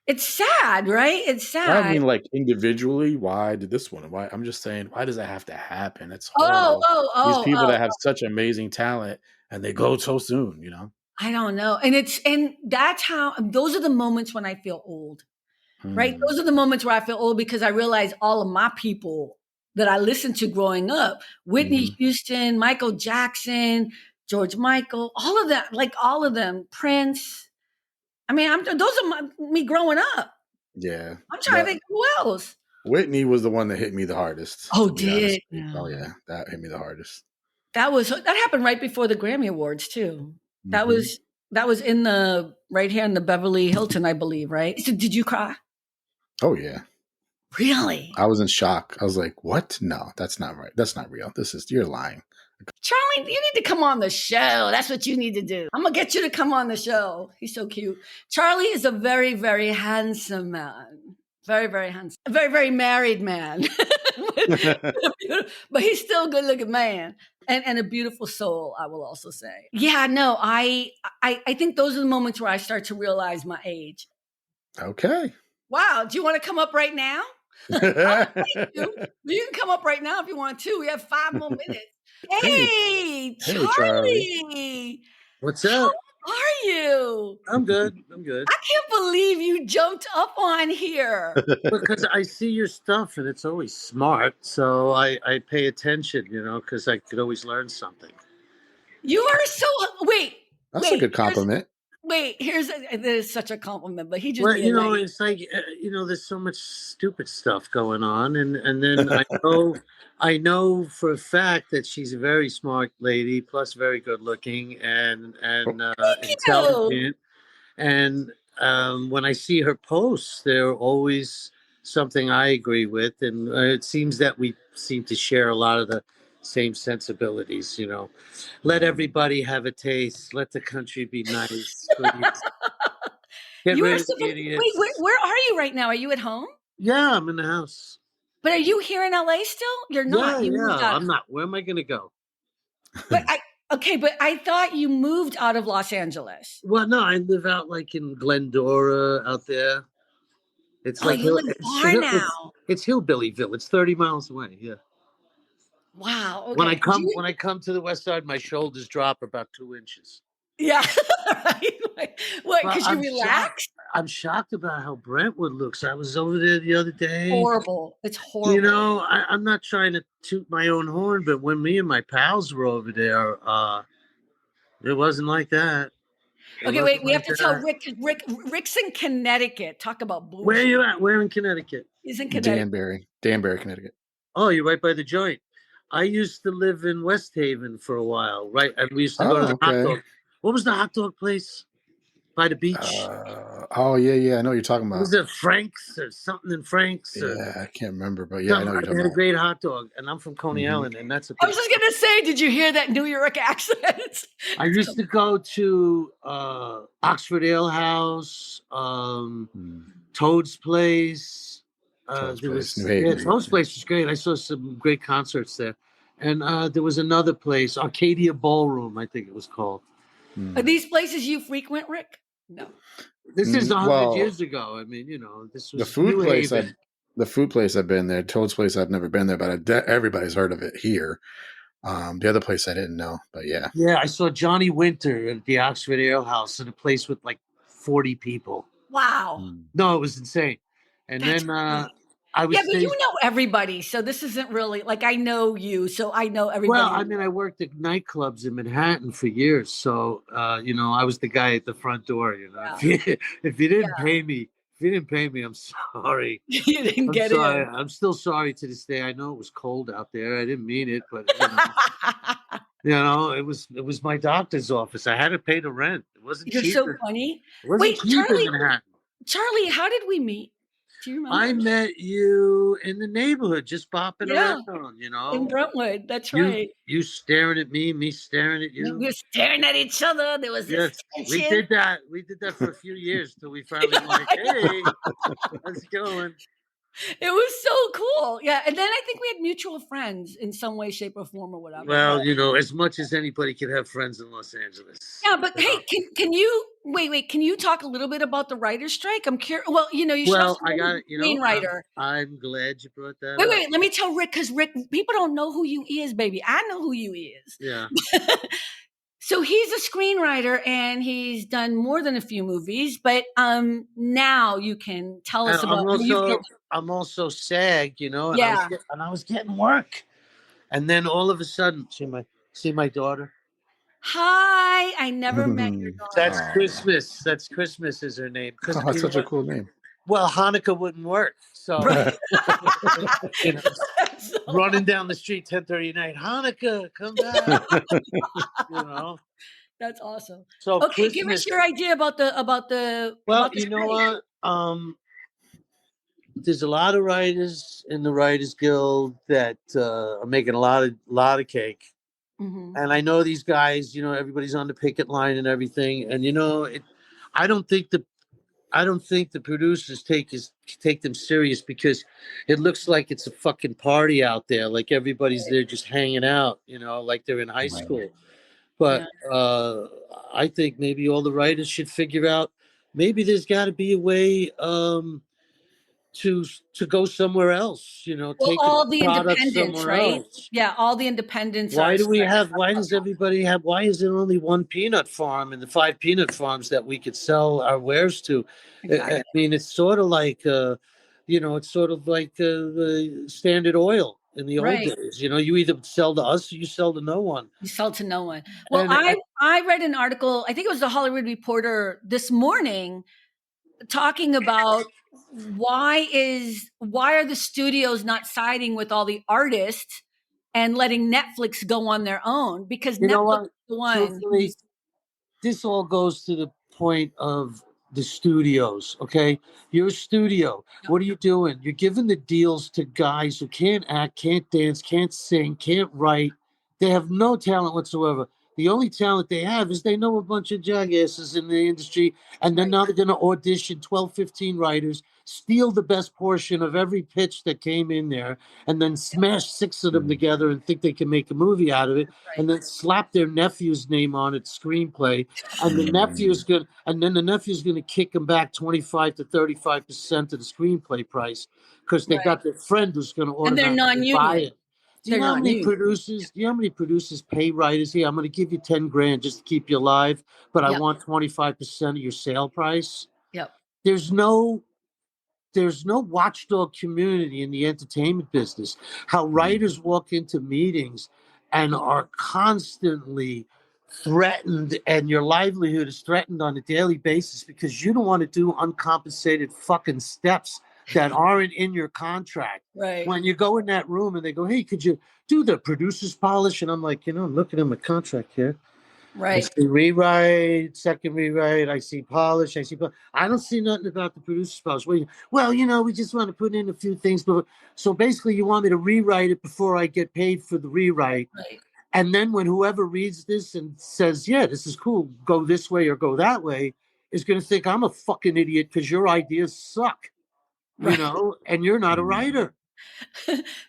[SPEAKER 2] it's sad, right? It's
[SPEAKER 1] I don't
[SPEAKER 2] sad.
[SPEAKER 1] mean like individually. Why did this one? Why? I'm just saying, why does that have to happen? It's
[SPEAKER 2] Oh,
[SPEAKER 1] horrible.
[SPEAKER 2] oh,
[SPEAKER 1] These
[SPEAKER 2] oh,
[SPEAKER 1] people
[SPEAKER 2] oh.
[SPEAKER 1] that have such amazing talent and they go so soon.
[SPEAKER 2] I don't know. And that's how, those are the moments when I feel old, right?
[SPEAKER 1] Hmm.
[SPEAKER 2] Those are the moments where I feel old because I realize all of my people that I listened to growing up, Whitney
[SPEAKER 1] Hmm.
[SPEAKER 2] Houston, Michael Jackson, George Michael, all of that, like all of them, Prince. I mean, those are me growing up.
[SPEAKER 1] Yeah.
[SPEAKER 2] I'm trying to think who else.
[SPEAKER 1] Whitney was the one that hit me the hardest,
[SPEAKER 2] Oh,
[SPEAKER 1] to be honest
[SPEAKER 2] did
[SPEAKER 1] with you. Oh
[SPEAKER 2] no.
[SPEAKER 1] yeah, that hit me the hardest.
[SPEAKER 2] That happened right before the Grammy Awards too. That
[SPEAKER 1] Hmm.
[SPEAKER 2] was that was in the right here in the Beverly Hilton, I believe, right? So did you cry?
[SPEAKER 1] Oh yeah.
[SPEAKER 2] Really?
[SPEAKER 1] I was in shock. I was like, "What? No, that's not right. That's not real. You're lying."
[SPEAKER 2] Charlie, you need to come on the show. That's what you need to do. I'm gonna get you to come on the show. He's so cute. Charlie is a very, very handsome man. Very, very handsome. A very, very married man. But he's still a good looking man. And a beautiful soul, I will also say. Yeah, no, I think those are the moments where I start to realize my age.
[SPEAKER 1] Okay.
[SPEAKER 2] Wow, do you want to come up right now? I'll invite you. You can come up right now if you want to. We have 5 more minutes.
[SPEAKER 1] Hey,
[SPEAKER 2] Hey,
[SPEAKER 1] hey, Charlie.
[SPEAKER 2] Charlie.
[SPEAKER 3] What's
[SPEAKER 2] How
[SPEAKER 3] up?
[SPEAKER 2] are you?
[SPEAKER 3] I'm good. I'm good.
[SPEAKER 2] I can't believe you jumped up on here.
[SPEAKER 3] Because I see your stuff and it's always smart, so I pay attention, because I could always learn something.
[SPEAKER 2] You are so wait,
[SPEAKER 1] That's a good
[SPEAKER 2] here's
[SPEAKER 1] compliment.
[SPEAKER 2] that is such a compliment, but he just
[SPEAKER 3] Well,
[SPEAKER 2] being nice.
[SPEAKER 3] it's like there's so much stupid stuff going on, and then I know for a fact that she's a very smart lady, plus very good looking and
[SPEAKER 2] Thank you.
[SPEAKER 3] intelligent. And when I see her posts, they're always something I agree with, and it seems that we seem to share a lot of the same sensibilities. Let everybody have a taste. Let the country be nice, please. Get
[SPEAKER 2] You are
[SPEAKER 3] rid of
[SPEAKER 2] so
[SPEAKER 3] the
[SPEAKER 2] wait,
[SPEAKER 3] idiots.
[SPEAKER 2] where are you right now? Are you at home?
[SPEAKER 3] Yeah, I'm in the house.
[SPEAKER 2] But are you here in LA still? You're
[SPEAKER 3] Yeah,
[SPEAKER 2] not. You moved
[SPEAKER 3] yeah.
[SPEAKER 2] out.
[SPEAKER 3] I'm not. Where am I going to go?
[SPEAKER 2] But I thought you moved out of Los Angeles.
[SPEAKER 3] Well, no, I live out like in Glendora out there. It's
[SPEAKER 2] Oh,
[SPEAKER 3] like
[SPEAKER 2] you live far now.
[SPEAKER 3] it's Hillbillyville. It's 30 miles away. Yeah.
[SPEAKER 2] Wow.
[SPEAKER 3] When I
[SPEAKER 2] Okay.
[SPEAKER 3] come to the west side, my shoulders drop about 2 inches.
[SPEAKER 2] Yeah. Right. What?
[SPEAKER 3] But
[SPEAKER 2] Because you relaxed?
[SPEAKER 3] I'm shocked about how Brentwood looks. I was over there the other day.
[SPEAKER 2] Horrible. It's horrible.
[SPEAKER 3] I'm not trying to toot my own horn, but when me and my pals were over there, it wasn't like that. It
[SPEAKER 2] Okay,
[SPEAKER 3] wasn't
[SPEAKER 2] wait. We have
[SPEAKER 3] like
[SPEAKER 2] to tell
[SPEAKER 3] that.
[SPEAKER 2] Rick. Rick's in Connecticut. Talk about
[SPEAKER 3] Where are
[SPEAKER 2] bullshit.
[SPEAKER 3] you at? Where in Connecticut?
[SPEAKER 2] He's in Connecticut.
[SPEAKER 1] Danbury, Connecticut.
[SPEAKER 3] Oh, you're right by the joint. I used to live in West Haven for a while, right? And we used to go to
[SPEAKER 1] Oh,
[SPEAKER 3] the hot
[SPEAKER 1] okay.
[SPEAKER 3] dog. What was the hot dog place by the beach?
[SPEAKER 1] Oh yeah. I know what you're talking
[SPEAKER 3] What
[SPEAKER 1] about.
[SPEAKER 3] was it, Frank's or something in Frank's? Or
[SPEAKER 1] Yeah, I can't remember, but yeah, I know what you're
[SPEAKER 3] they
[SPEAKER 1] talking
[SPEAKER 3] had a
[SPEAKER 1] about.
[SPEAKER 3] great hot dog, and I'm from Coney Island, and that's a
[SPEAKER 2] I
[SPEAKER 3] big.
[SPEAKER 2] was just gonna say, did you hear that New York accent?
[SPEAKER 3] I used to go to Oxford Ale House, Toad's Place.
[SPEAKER 1] Toad's
[SPEAKER 3] There
[SPEAKER 1] Place, New
[SPEAKER 3] was
[SPEAKER 1] Haven.
[SPEAKER 3] Toad's Place was great. I saw some great concerts there, and there was another place, Arcadia Ballroom, I think it was called.
[SPEAKER 2] Are these places you frequent, Rick? No.
[SPEAKER 3] This is 100
[SPEAKER 1] Well,
[SPEAKER 3] years ago. I mean, this
[SPEAKER 1] the
[SPEAKER 3] was
[SPEAKER 1] food
[SPEAKER 3] New
[SPEAKER 1] place
[SPEAKER 3] Haven.
[SPEAKER 1] the food place I've been there. Toad's Place I've never been there, but everybody's heard of it here. The other place I didn't know, but yeah.
[SPEAKER 3] Yeah, I saw Johnny Winter at the Oxford Ale House in a place with like 40 people.
[SPEAKER 2] Wow.
[SPEAKER 3] No, it was insane. And
[SPEAKER 2] That's
[SPEAKER 3] then
[SPEAKER 2] great.
[SPEAKER 3] I was
[SPEAKER 2] Yeah, but
[SPEAKER 3] staying.
[SPEAKER 2] you know everybody, so this isn't really like I know you, so I know
[SPEAKER 3] Well,
[SPEAKER 2] everybody.
[SPEAKER 3] I mean, I worked at nightclubs in Manhattan for years, so I was the guy at the front door.
[SPEAKER 2] Yeah.
[SPEAKER 3] If you didn't pay me, I'm sorry.
[SPEAKER 2] You didn't
[SPEAKER 3] I'm
[SPEAKER 2] get
[SPEAKER 3] sorry.
[SPEAKER 2] in.
[SPEAKER 3] I'm still sorry to this day. I know it was cold out there. I didn't mean it, but it was my doctor's office. I had to pay the rent. It wasn't
[SPEAKER 2] You're
[SPEAKER 3] cheap.
[SPEAKER 2] so funny.
[SPEAKER 3] It wasn't
[SPEAKER 2] Wait,
[SPEAKER 3] cheap in Manhattan.
[SPEAKER 2] Charlie, how did we meet? Do you remember?
[SPEAKER 3] I met you in the neighborhood, just bopping
[SPEAKER 2] Yeah,
[SPEAKER 3] around.
[SPEAKER 2] in Brentwood. That's
[SPEAKER 3] You
[SPEAKER 2] right.
[SPEAKER 3] you staring at me staring at
[SPEAKER 2] We
[SPEAKER 3] you.
[SPEAKER 2] were staring at each other. There was this
[SPEAKER 3] Yes, we
[SPEAKER 2] tension.
[SPEAKER 3] did that. We did that for a few years till we finally were like, hey, how's it going?
[SPEAKER 2] It was so cool. Yeah. And then I think we had mutual friends in some way, shape, or form or whatever.
[SPEAKER 3] Well, as much as anybody can have friends in Los Angeles.
[SPEAKER 2] Yeah, but hey, can you wait, can you talk a little bit about the writer's strike? I'm curious. Well, you should also
[SPEAKER 3] I got it,
[SPEAKER 2] screenwriter.
[SPEAKER 3] I'm glad you brought that
[SPEAKER 2] Wait,
[SPEAKER 3] up.
[SPEAKER 2] let me tell Rick, because Rick, people don't know who you is, baby. I know who you is.
[SPEAKER 3] Yeah.
[SPEAKER 2] So he's a screenwriter and he's done more than a few movies, but now you can tell us about
[SPEAKER 3] I'm also SAG, and
[SPEAKER 2] Yeah.
[SPEAKER 3] I was getting work. And then all of a sudden, see my daughter?
[SPEAKER 2] Hi, I never met your daughter.
[SPEAKER 3] That's Christmas. That's Christmas is her name.
[SPEAKER 1] Oh, that's such a cool name.
[SPEAKER 3] Well, Hanukkah wouldn't work. So running down the street 10:30 at night, Hanukkah, come back.
[SPEAKER 2] That's awesome.
[SPEAKER 3] So
[SPEAKER 2] okay, give us your idea about the
[SPEAKER 3] Well,
[SPEAKER 2] about the
[SPEAKER 3] what? There's a lot of writers in the Writers Guild that are making a lot of cake.
[SPEAKER 2] Mm-hmm.
[SPEAKER 3] And I know these guys, everybody's on the picket line and everything. And I don't think the producers take them serious, because it looks like it's a fucking party out there. Like everybody's there just hanging out, like they're in high school. But I think maybe all the writers should figure out, maybe there's got to be a way to go somewhere else, you know,
[SPEAKER 2] Well,
[SPEAKER 3] take
[SPEAKER 2] all the
[SPEAKER 3] product
[SPEAKER 2] independents,
[SPEAKER 3] somewhere
[SPEAKER 2] right?
[SPEAKER 3] else.
[SPEAKER 2] Yeah, all the independents are.
[SPEAKER 3] Why do we have, why does everybody have, why is there only one peanut farm and the 5 peanut farms that we could sell our wares to?
[SPEAKER 2] Exactly.
[SPEAKER 3] I mean, it's sort of like, you know, it's sort of like the Standard Oil in the old
[SPEAKER 2] Right.
[SPEAKER 3] days. You know, you either sell to us or you sell to no one.
[SPEAKER 2] You sell to no one. Well,
[SPEAKER 3] And
[SPEAKER 2] I read an article, I think it was the Hollywood Reporter this morning, talking about why are the studios not siding with all the artists and letting Netflix go on their own? Because
[SPEAKER 3] you know
[SPEAKER 2] Netflix
[SPEAKER 3] what?
[SPEAKER 2] is the one
[SPEAKER 3] Truthfully, this all goes to the point of the studios. Okay, you're a studio. What are you doing? You're giving the deals to guys who can't act, can't dance, can't sing, can't write. They have no talent whatsoever. The only talent they have is they know a bunch of jackasses in the industry, and then
[SPEAKER 2] Right.
[SPEAKER 3] now they're going to audition 12, 15 writers, steal the best portion of every pitch that came in there, and then smash 6 of them together and think they can make a movie out of it,
[SPEAKER 2] Right.
[SPEAKER 3] and then slap their nephew's name on it, screenplay, and the nephew's good, and then the nephew's going to kick them back 25 to 35% of the screenplay price because they
[SPEAKER 2] Right.
[SPEAKER 3] got their friend who's going to
[SPEAKER 2] And they're
[SPEAKER 3] automatically buy
[SPEAKER 2] non-union.
[SPEAKER 3] it. Do you
[SPEAKER 2] They're
[SPEAKER 3] know how many
[SPEAKER 2] non-union.
[SPEAKER 3] producers? Do you know how many producers pay writers? Here, I'm going to give you 10 grand just to keep you alive, but I
[SPEAKER 2] Yep.
[SPEAKER 3] want 25% of your sale price.
[SPEAKER 2] Yep.
[SPEAKER 3] There's no watchdog community in the entertainment business. How writers walk into meetings and are constantly threatened, and your livelihood is threatened on a daily basis because you don't want to do uncompensated fucking steps that aren't in your contract.
[SPEAKER 2] Right.
[SPEAKER 3] When you go in that room and they go, "Hey, could you do the producer's polish?" And I'm like, I'm looking at my contract here. I
[SPEAKER 2] Right.
[SPEAKER 3] see rewrite, second rewrite. I see polish. I don't see nothing about the producer's polish. Well, we just want to put in a few things. But so basically, you want me to rewrite it before I get paid for the rewrite.
[SPEAKER 2] Right.
[SPEAKER 3] And then when whoever reads this and says, "Yeah, this is cool. Go this way or go that way," is going to think I'm a fucking idiot because your ideas suck.
[SPEAKER 2] Right.
[SPEAKER 3] And you're not a writer.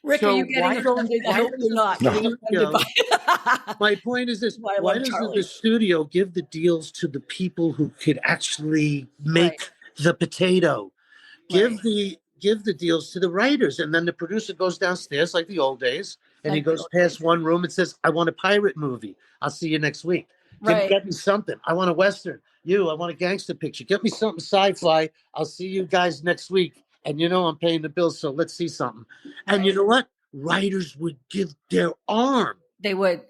[SPEAKER 2] Rick, are
[SPEAKER 3] So
[SPEAKER 2] you getting offended? I hope you're not getting offended by it.
[SPEAKER 3] my point is this:
[SPEAKER 2] Why I
[SPEAKER 3] why
[SPEAKER 2] love
[SPEAKER 3] doesn't
[SPEAKER 2] Charlie.
[SPEAKER 3] the studio give the deals to the people who could actually make
[SPEAKER 2] Right.
[SPEAKER 3] the potato?
[SPEAKER 2] Right.
[SPEAKER 3] Give the deals to the writers, and then the producer goes downstairs like the old days, and he
[SPEAKER 2] Like the
[SPEAKER 3] goes
[SPEAKER 2] old
[SPEAKER 3] past
[SPEAKER 2] days.
[SPEAKER 3] one room and says, "I want a pirate movie. I'll see you next week.
[SPEAKER 2] Right.
[SPEAKER 3] Get me something. I want a western. I want a gangster picture. Get me something sci-fi. I'll see you guys next week. And I'm paying the bills, so let's see something." And
[SPEAKER 2] Right.
[SPEAKER 3] you know what? Writers would give their arm.
[SPEAKER 2] They would.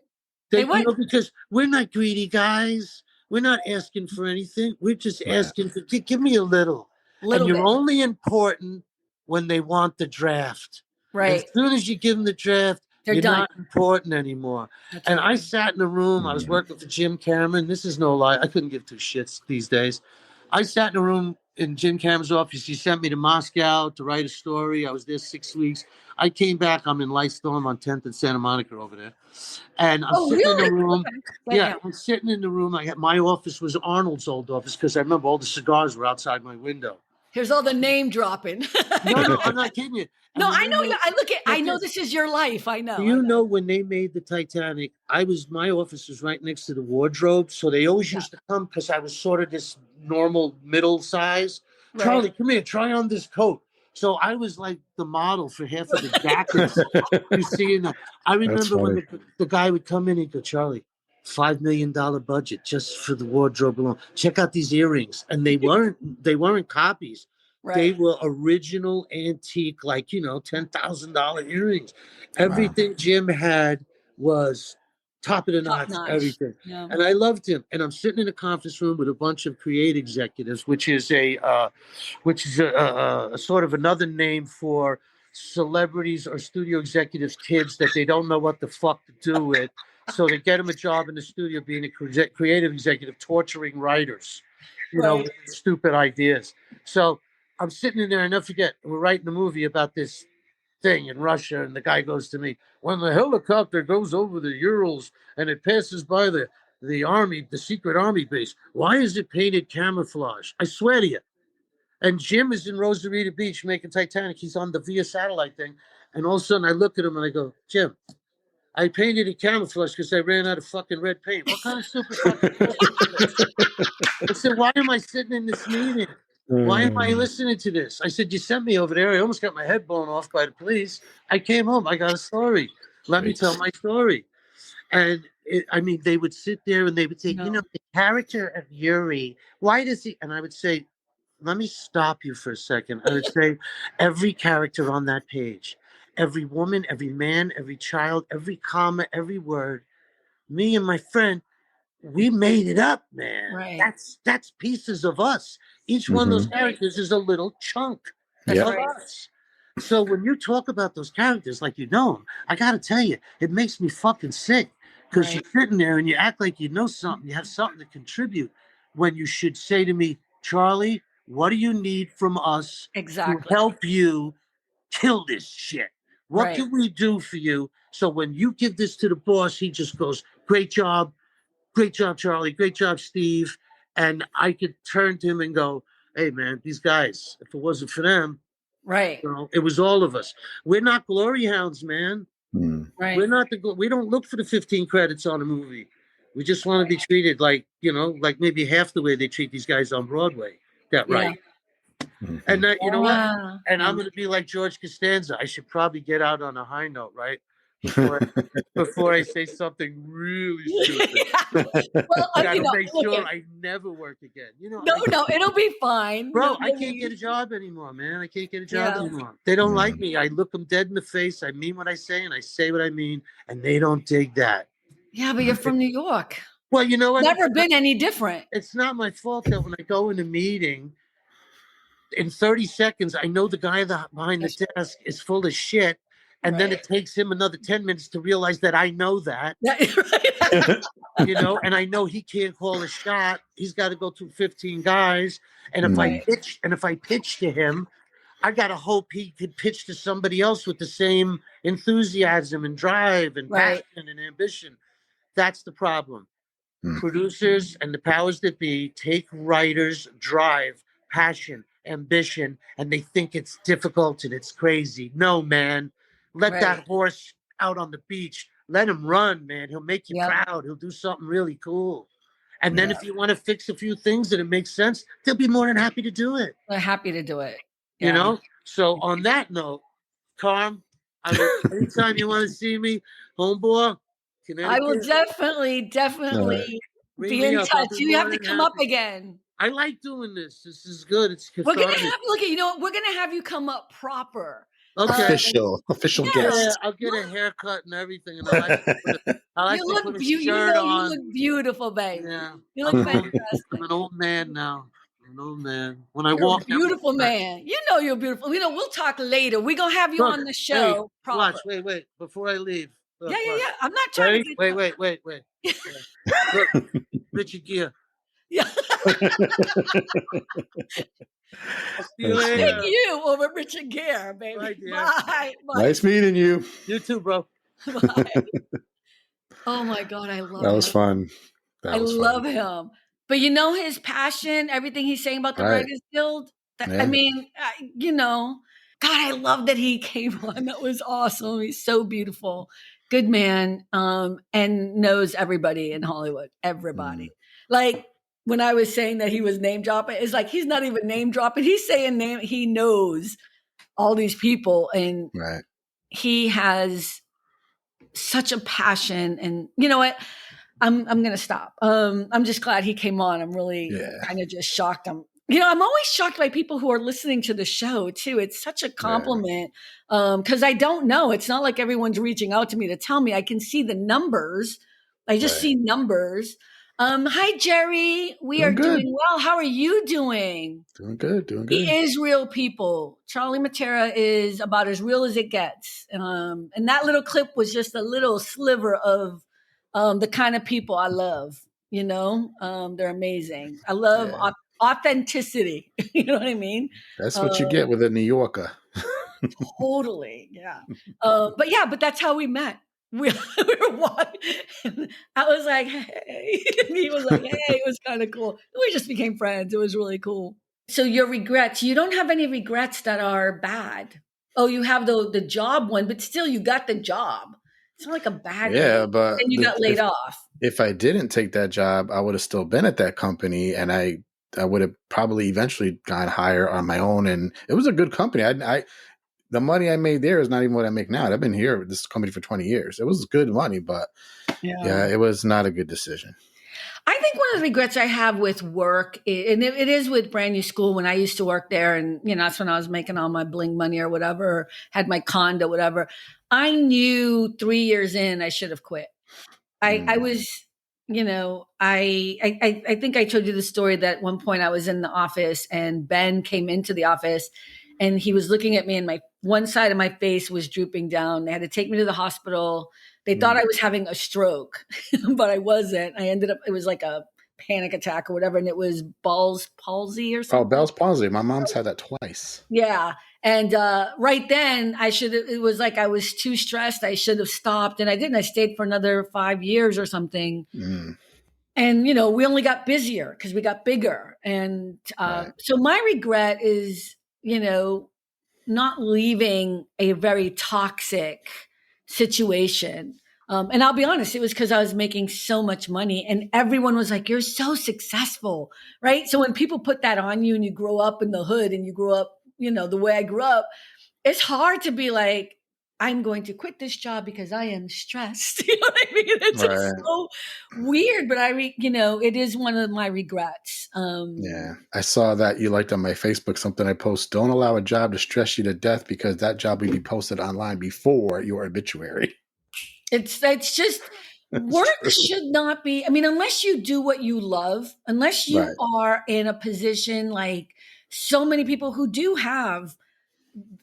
[SPEAKER 2] They would.
[SPEAKER 3] Because we're not greedy guys. We're not asking for anything. We're just asking for give me a little.
[SPEAKER 2] Little
[SPEAKER 3] And you're
[SPEAKER 2] bit.
[SPEAKER 3] only important when they want the draft. And
[SPEAKER 2] Right.
[SPEAKER 3] as soon as you give them the draft,
[SPEAKER 2] They're
[SPEAKER 3] you're
[SPEAKER 2] done.
[SPEAKER 3] not important anymore.
[SPEAKER 2] That's
[SPEAKER 3] And
[SPEAKER 2] right.
[SPEAKER 3] I sat in a room. I was working for Jim Cameron. This is no lie. I couldn't give 2 shits these days. I sat in a room in Jim Cameron's office. He sent me to Moscow to write a story. I was there 6 weeks. I came back. I'm in Lightstorm on 10th and Santa Monica over there. And I'm sitting in
[SPEAKER 2] really?
[SPEAKER 3] the room.
[SPEAKER 2] Okay.
[SPEAKER 3] Yeah, I'm sitting in the room. My office was Arnold's old office because I remember all the cigars were outside my window.
[SPEAKER 2] Here's all the name dropping.
[SPEAKER 3] No, I'm not kidding you.
[SPEAKER 2] No, I know. I know this is your life. I know.
[SPEAKER 3] Do you know when they made the Titanic? My office was right next to the wardrobe, so they always used to come because I was sort of this normal middle size.
[SPEAKER 2] Right.
[SPEAKER 3] Charlie, come here, try on this coat. So I was like the model for half of the jackets you see in the. I remember when the guy would come in and go, "Charlie, $5 million budget just for the wardrobe alone. Check out these earrings," and they weren't copies.
[SPEAKER 2] Right.
[SPEAKER 3] They were original antique, like $10,000 earrings. Everything Jim had was top of the notch. Everything,
[SPEAKER 2] Yeah.
[SPEAKER 3] and I loved him. And I'm sitting in a conference room with a bunch of creative executives, which is a sort of another name for celebrities or studio executives' kids that they don't know what the fuck to do with. So they get them a job in the studio being a creative executive, torturing writers, with stupid ideas. So I'm sitting in there, and never forget, we're writing a movie about this thing in Russia, and the guy goes to me, "When the helicopter goes over the Urals and it passes by the army, the secret army base, why is it painted camouflage? I swear to you." And Jim is in Rosarita Beach making Titanic. He's on the via satellite thing. And all of a sudden I look at him and I go, "Jim, I painted it camouflage because I ran out of fucking red paint. What kind of stupid fucking bullshit is this?" I said, "Why am I sitting in this meeting?" Why am I listening to this? I said, you sent me over there. I almost got my head blown off by the police. I came home. I got a story. Let me tell my story. And I mean, they would sit there and they would say, you know, the character of Yuri, why does he? And I would say, let me stop you for a second. I would say, every character on that page, every woman, every man, every child, every comma, every word, me and my friend, we made it up, man.
[SPEAKER 2] Right.
[SPEAKER 3] That's pieces of us. Each one of those characters is a little chunk of us. So when you talk about those characters like you know them, I got to tell you, it makes me fucking sick because you're sitting there and you act like you know something, you have something to contribute when you should say to me, Charlie, what do you need from us to help you kill this shit? What can we do for you? So when you give this to the boss, he just goes, great job, Charlie, great job, Steve. And I could turn to him and go, hey, man, these guys, if it wasn't for them, you know, it was all of us. We're not glory hounds, man. We're not we don't look for the 15 credits on a movie. We just want to be treated like, you know, like maybe half the way they treat these guys on Broadway. That right. And that, you know what? And I'm going to be like George Costanza. I should probably get out on a high note, right? Before I say something really stupid.
[SPEAKER 2] Well,
[SPEAKER 3] gotta make sure I never work again. You know,
[SPEAKER 2] no, it'll be fine.
[SPEAKER 3] Bro, I can't get a job anymore, man. I can't get a job anymore. They don't like me. I look them dead in the face. I mean what I say, and I say what I mean, and they don't dig that.
[SPEAKER 2] Yeah, but you're from New York.
[SPEAKER 3] Well, you know what?
[SPEAKER 2] Never been any different.
[SPEAKER 3] It's not my fault that when I go in a meeting, in 30 seconds, I know the guy behind the desk is full of shit. And then it takes him another 10 minutes to realize that I know that. You know, and I know he can't call a shot. He's got to go through 15 guys. And if I pitch to him, I gotta hope he could pitch to somebody else with the same enthusiasm and drive and passion and ambition. That's the problem. Producers and the powers that be take writers' drive, passion, ambition, and they think it's difficult and it's crazy. No, man. Let that horse out on the beach. Let him run, man. He'll make you proud. He'll do something really cool. And then if you want to fix a few things and it makes sense, they'll be more than happy to do it.
[SPEAKER 2] They're happy to do it.
[SPEAKER 3] You know? So on that note, Carm, anytime you want to see me, homeboy, Connecticut,
[SPEAKER 2] I will definitely be in touch. You have to come up again.
[SPEAKER 3] I like doing this. This is good. It's cathartic.
[SPEAKER 2] We're gonna have you know what? We're gonna have you come up proper.
[SPEAKER 1] Okay. Official guest.
[SPEAKER 3] Yeah, I'll get a haircut and everything, and I like to put a shirt on.
[SPEAKER 2] You look beautiful, babe.
[SPEAKER 3] Yeah,
[SPEAKER 2] you look fantastic.
[SPEAKER 3] I'm an old man now. I'm an old man. When
[SPEAKER 2] you're
[SPEAKER 3] walk,
[SPEAKER 2] a beautiful man. You know you're beautiful. You know we'll talk later. We're gonna have you on the show.
[SPEAKER 3] Hey, watch. Wait. Before I leave.
[SPEAKER 2] Yeah. I'm not trying to.
[SPEAKER 3] Wait. Look, Richard Gere.
[SPEAKER 2] Yeah. Thank you over Richard Gere, baby. Bye.
[SPEAKER 1] Nice meeting you.
[SPEAKER 3] You too, bro.
[SPEAKER 2] Bye. Oh my God, I love
[SPEAKER 1] that. Was fun.
[SPEAKER 2] I love him. But you know his passion, everything he's saying about the Writers Guild. I mean, you know, God, I love that he came on. That was awesome. He's so beautiful, good man, and knows everybody in Hollywood. Everybody, like. When I was saying that he was name dropping, it's like he's not even name dropping. He's saying name. He knows all these people, and he has such a passion. And you know what? I'm gonna stop. I'm just glad he came on. I'm really kind of just shocked. I'm always shocked by people who are listening to the show too. It's such a compliment because I don't know. It's not like everyone's reaching out to me to tell me. I can see the numbers. I just see numbers. Hi, Jerry. We are doing well. How are you doing?
[SPEAKER 1] Doing good.
[SPEAKER 2] He is real people. Charlie Mattera is about as real as it gets. And that little clip was just a little sliver of the kind of people I love. You know, they're amazing. I love authenticity. You know what I mean?
[SPEAKER 1] That's what you get with a New Yorker.
[SPEAKER 2] Totally. Yeah. But that's how we met. We were walking. I was like, hey. And he was like, hey. It was kind of cool. We just became friends. It was really cool. So your regrets, you don't have any regrets that are bad. Oh, you have the job one, but still you got the job. It's not like a bad one.
[SPEAKER 1] But
[SPEAKER 2] and you got laid off.
[SPEAKER 1] If I didn't take that job, I would have still been at that company, and I I would have probably eventually gone higher on my own. And it was a good company. The money I made there is not even what I make now. I've been here with this company for 20 years. It was good money, but yeah, it was not a good decision.
[SPEAKER 2] I think one of the regrets I have with work, and it is with brand new school when I used to work there, and that's when I was making all my bling money or whatever, or had my condo, whatever. I knew 3 years in I should have quit. I was, I think I told you the story that at one point I was in the office and Ben came into the office and he was looking at me and my one side of my face was drooping down. They had to take me to the hospital. They thought I was having a stroke, but I wasn't. It was like a panic attack or whatever. And it was Bell's palsy or something.
[SPEAKER 1] Oh, Bell's palsy. My mom's had that twice.
[SPEAKER 2] Yeah. And right then it was like I was too stressed. I should have stopped. And I didn't. I stayed for another 5 years or something. And, we only got busier because we got bigger. And so my regret is, not leaving a very toxic situation. And I'll be honest, it was because I was making so much money and everyone was like, you're so successful, right? So when people put that on you and you grow up in the hood and you grow up, the way I grew up, it's hard to be like, I'm going to quit this job because I am stressed. You know what I mean? It's just so weird, but it is one of my regrets.
[SPEAKER 1] Yeah. I saw that you liked on my Facebook something I post. Don't allow a job to stress you to death because that job will be posted online before your obituary.
[SPEAKER 2] It's just work should not be, unless you do what you love, unless you are in a position like so many people who do have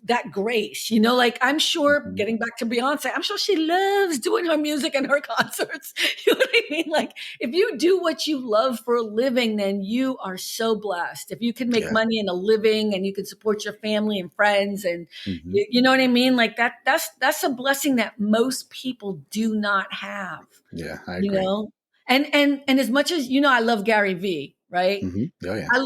[SPEAKER 2] that grace, like I'm sure getting back to Beyonce, I'm sure she loves doing her music and her concerts. You know what I mean? Like if you do what you love for a living, then you are so blessed. If you can make money in a living and you can support your family and friends and you know what I mean? Like that's a blessing that most people do not have.
[SPEAKER 1] Yeah, I agree.
[SPEAKER 2] And as much as, I love Gary Vee, right?
[SPEAKER 1] Oh, yeah.
[SPEAKER 2] I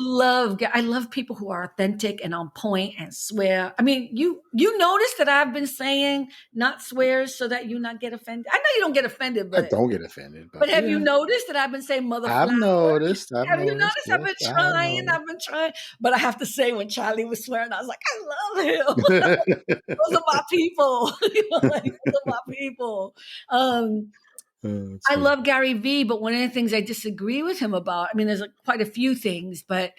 [SPEAKER 2] love people who are authentic and on point and swear. You notice that I've been saying not swears so that you not get offended. I know you don't get offended, but
[SPEAKER 1] I don't get offended.
[SPEAKER 2] But have you noticed that I've been saying mother
[SPEAKER 1] I've
[SPEAKER 2] flower?
[SPEAKER 1] noticed.
[SPEAKER 2] Have you noticed?
[SPEAKER 1] Yes,
[SPEAKER 2] I've been trying. But I have to say, when Charlie was swearing, I was like, I love him. Those are my people. Those are my people. I love Gary Vee, but one of the things I disagree with him about, there's quite a few things, but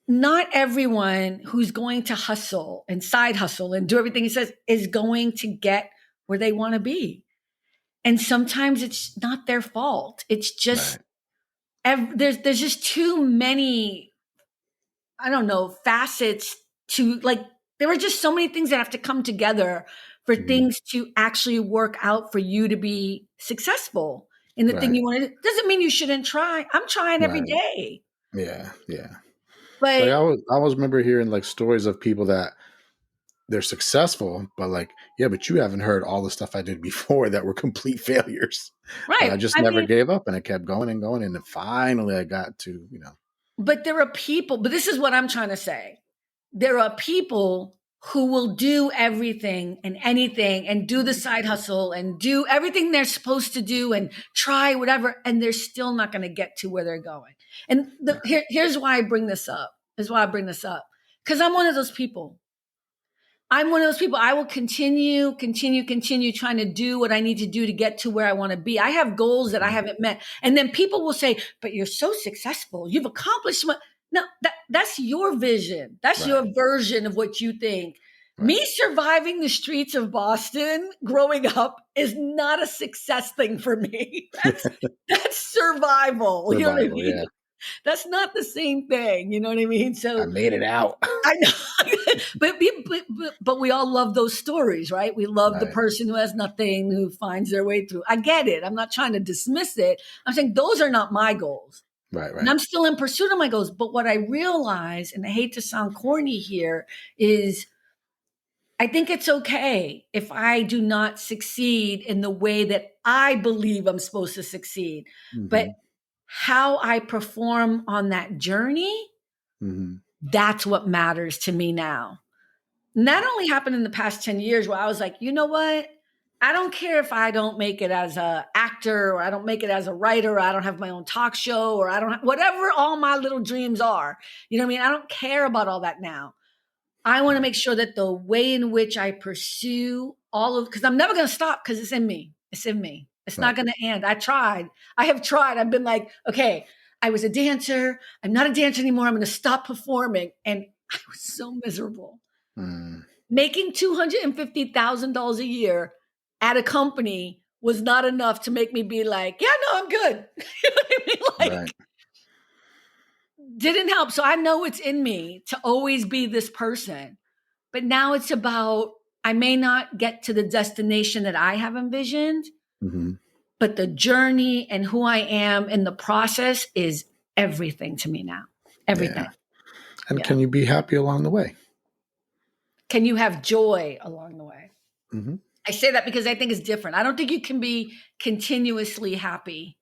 [SPEAKER 2] not everyone who's going to hustle and side hustle and do everything he says is going to get where they want to be. And sometimes it's not their fault. It's just, there's just too many, I don't know, facets to there are just so many things that have to come together for things to actually work out for you to be successful in the thing you want to do. Doesn't mean you shouldn't try. I'm trying every day.
[SPEAKER 1] Yeah.
[SPEAKER 2] But
[SPEAKER 1] I always remember hearing stories of people that they're successful, but but you haven't heard all the stuff I did before that were complete failures.
[SPEAKER 2] Right.
[SPEAKER 1] But I just never gave up and I kept going and going. And then finally I got to,
[SPEAKER 2] But there are people, but this is what I'm trying to say. There are people who will do everything and anything and do the side hustle and do everything they're supposed to do and try whatever, and they're still not going to get to where they're going. And here's why I bring this up. Because I'm one of those people. I will continue trying to do what I need to do to get to where I want to be. I have goals that I haven't met. And then people will say, but you're so successful. You've accomplished what? No, that's your vision. That's your version of what you think. Me surviving the streets of Boston growing up is not a success thing for me. That's survival. You know what I mean?
[SPEAKER 1] Yeah.
[SPEAKER 2] That's not the same thing. You know what I mean? So
[SPEAKER 1] I made it out.
[SPEAKER 2] I know. but we all love those stories, right? We love the person who has nothing, who finds their way through. I get it. I'm not trying to dismiss it. I'm saying those are not my goals.
[SPEAKER 1] Right.
[SPEAKER 2] And I'm still in pursuit of my goals. But what I realize, and I hate to sound corny here, is I think it's okay if I do not succeed in the way that I believe I'm supposed to succeed. But how I perform on that journey, that's what matters to me now. And that only happened in the past 10 years where I was like, you know what? I don't care if I don't make it as a actor, or I don't make it as a writer, or I don't have my own talk show, or I don't have whatever all my little dreams are. You know what I mean? I don't care about all that now. I want to make sure that the way in which I pursue all of, because I'm never going to stop, because it's in me. It's in me. It's not going to end. I have tried. I've been like, okay, I was a dancer. I'm not a dancer anymore. I'm going to stop performing. And I was so miserable. Making $250,000 a year at a company was not enough to make me be like, yeah, no, I'm good. You know what I mean? Like, didn't help. So I know it's in me to always be this person. But now it's about, I may not get to the destination that I have envisioned, but the journey and who I am in the process is everything to me now. Everything.
[SPEAKER 1] Yeah. And can you be happy along the way?
[SPEAKER 2] Can you have joy along the way? I say that because I think it's different. I don't think you can be continuously happy,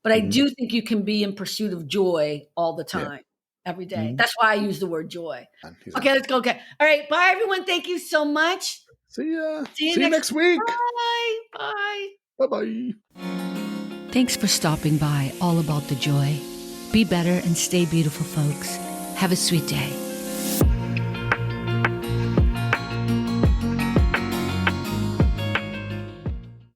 [SPEAKER 2] but I do think you can be in pursuit of joy all the time, every day. That's why I use the word joy. Okay, let's go. Okay. All right. Bye, everyone. Thank you so much.
[SPEAKER 1] See ya. See you next week.
[SPEAKER 2] Bye. Bye.
[SPEAKER 1] Bye-bye.
[SPEAKER 2] Thanks for stopping by All About the Joy. Be better and stay beautiful, folks. Have a sweet day.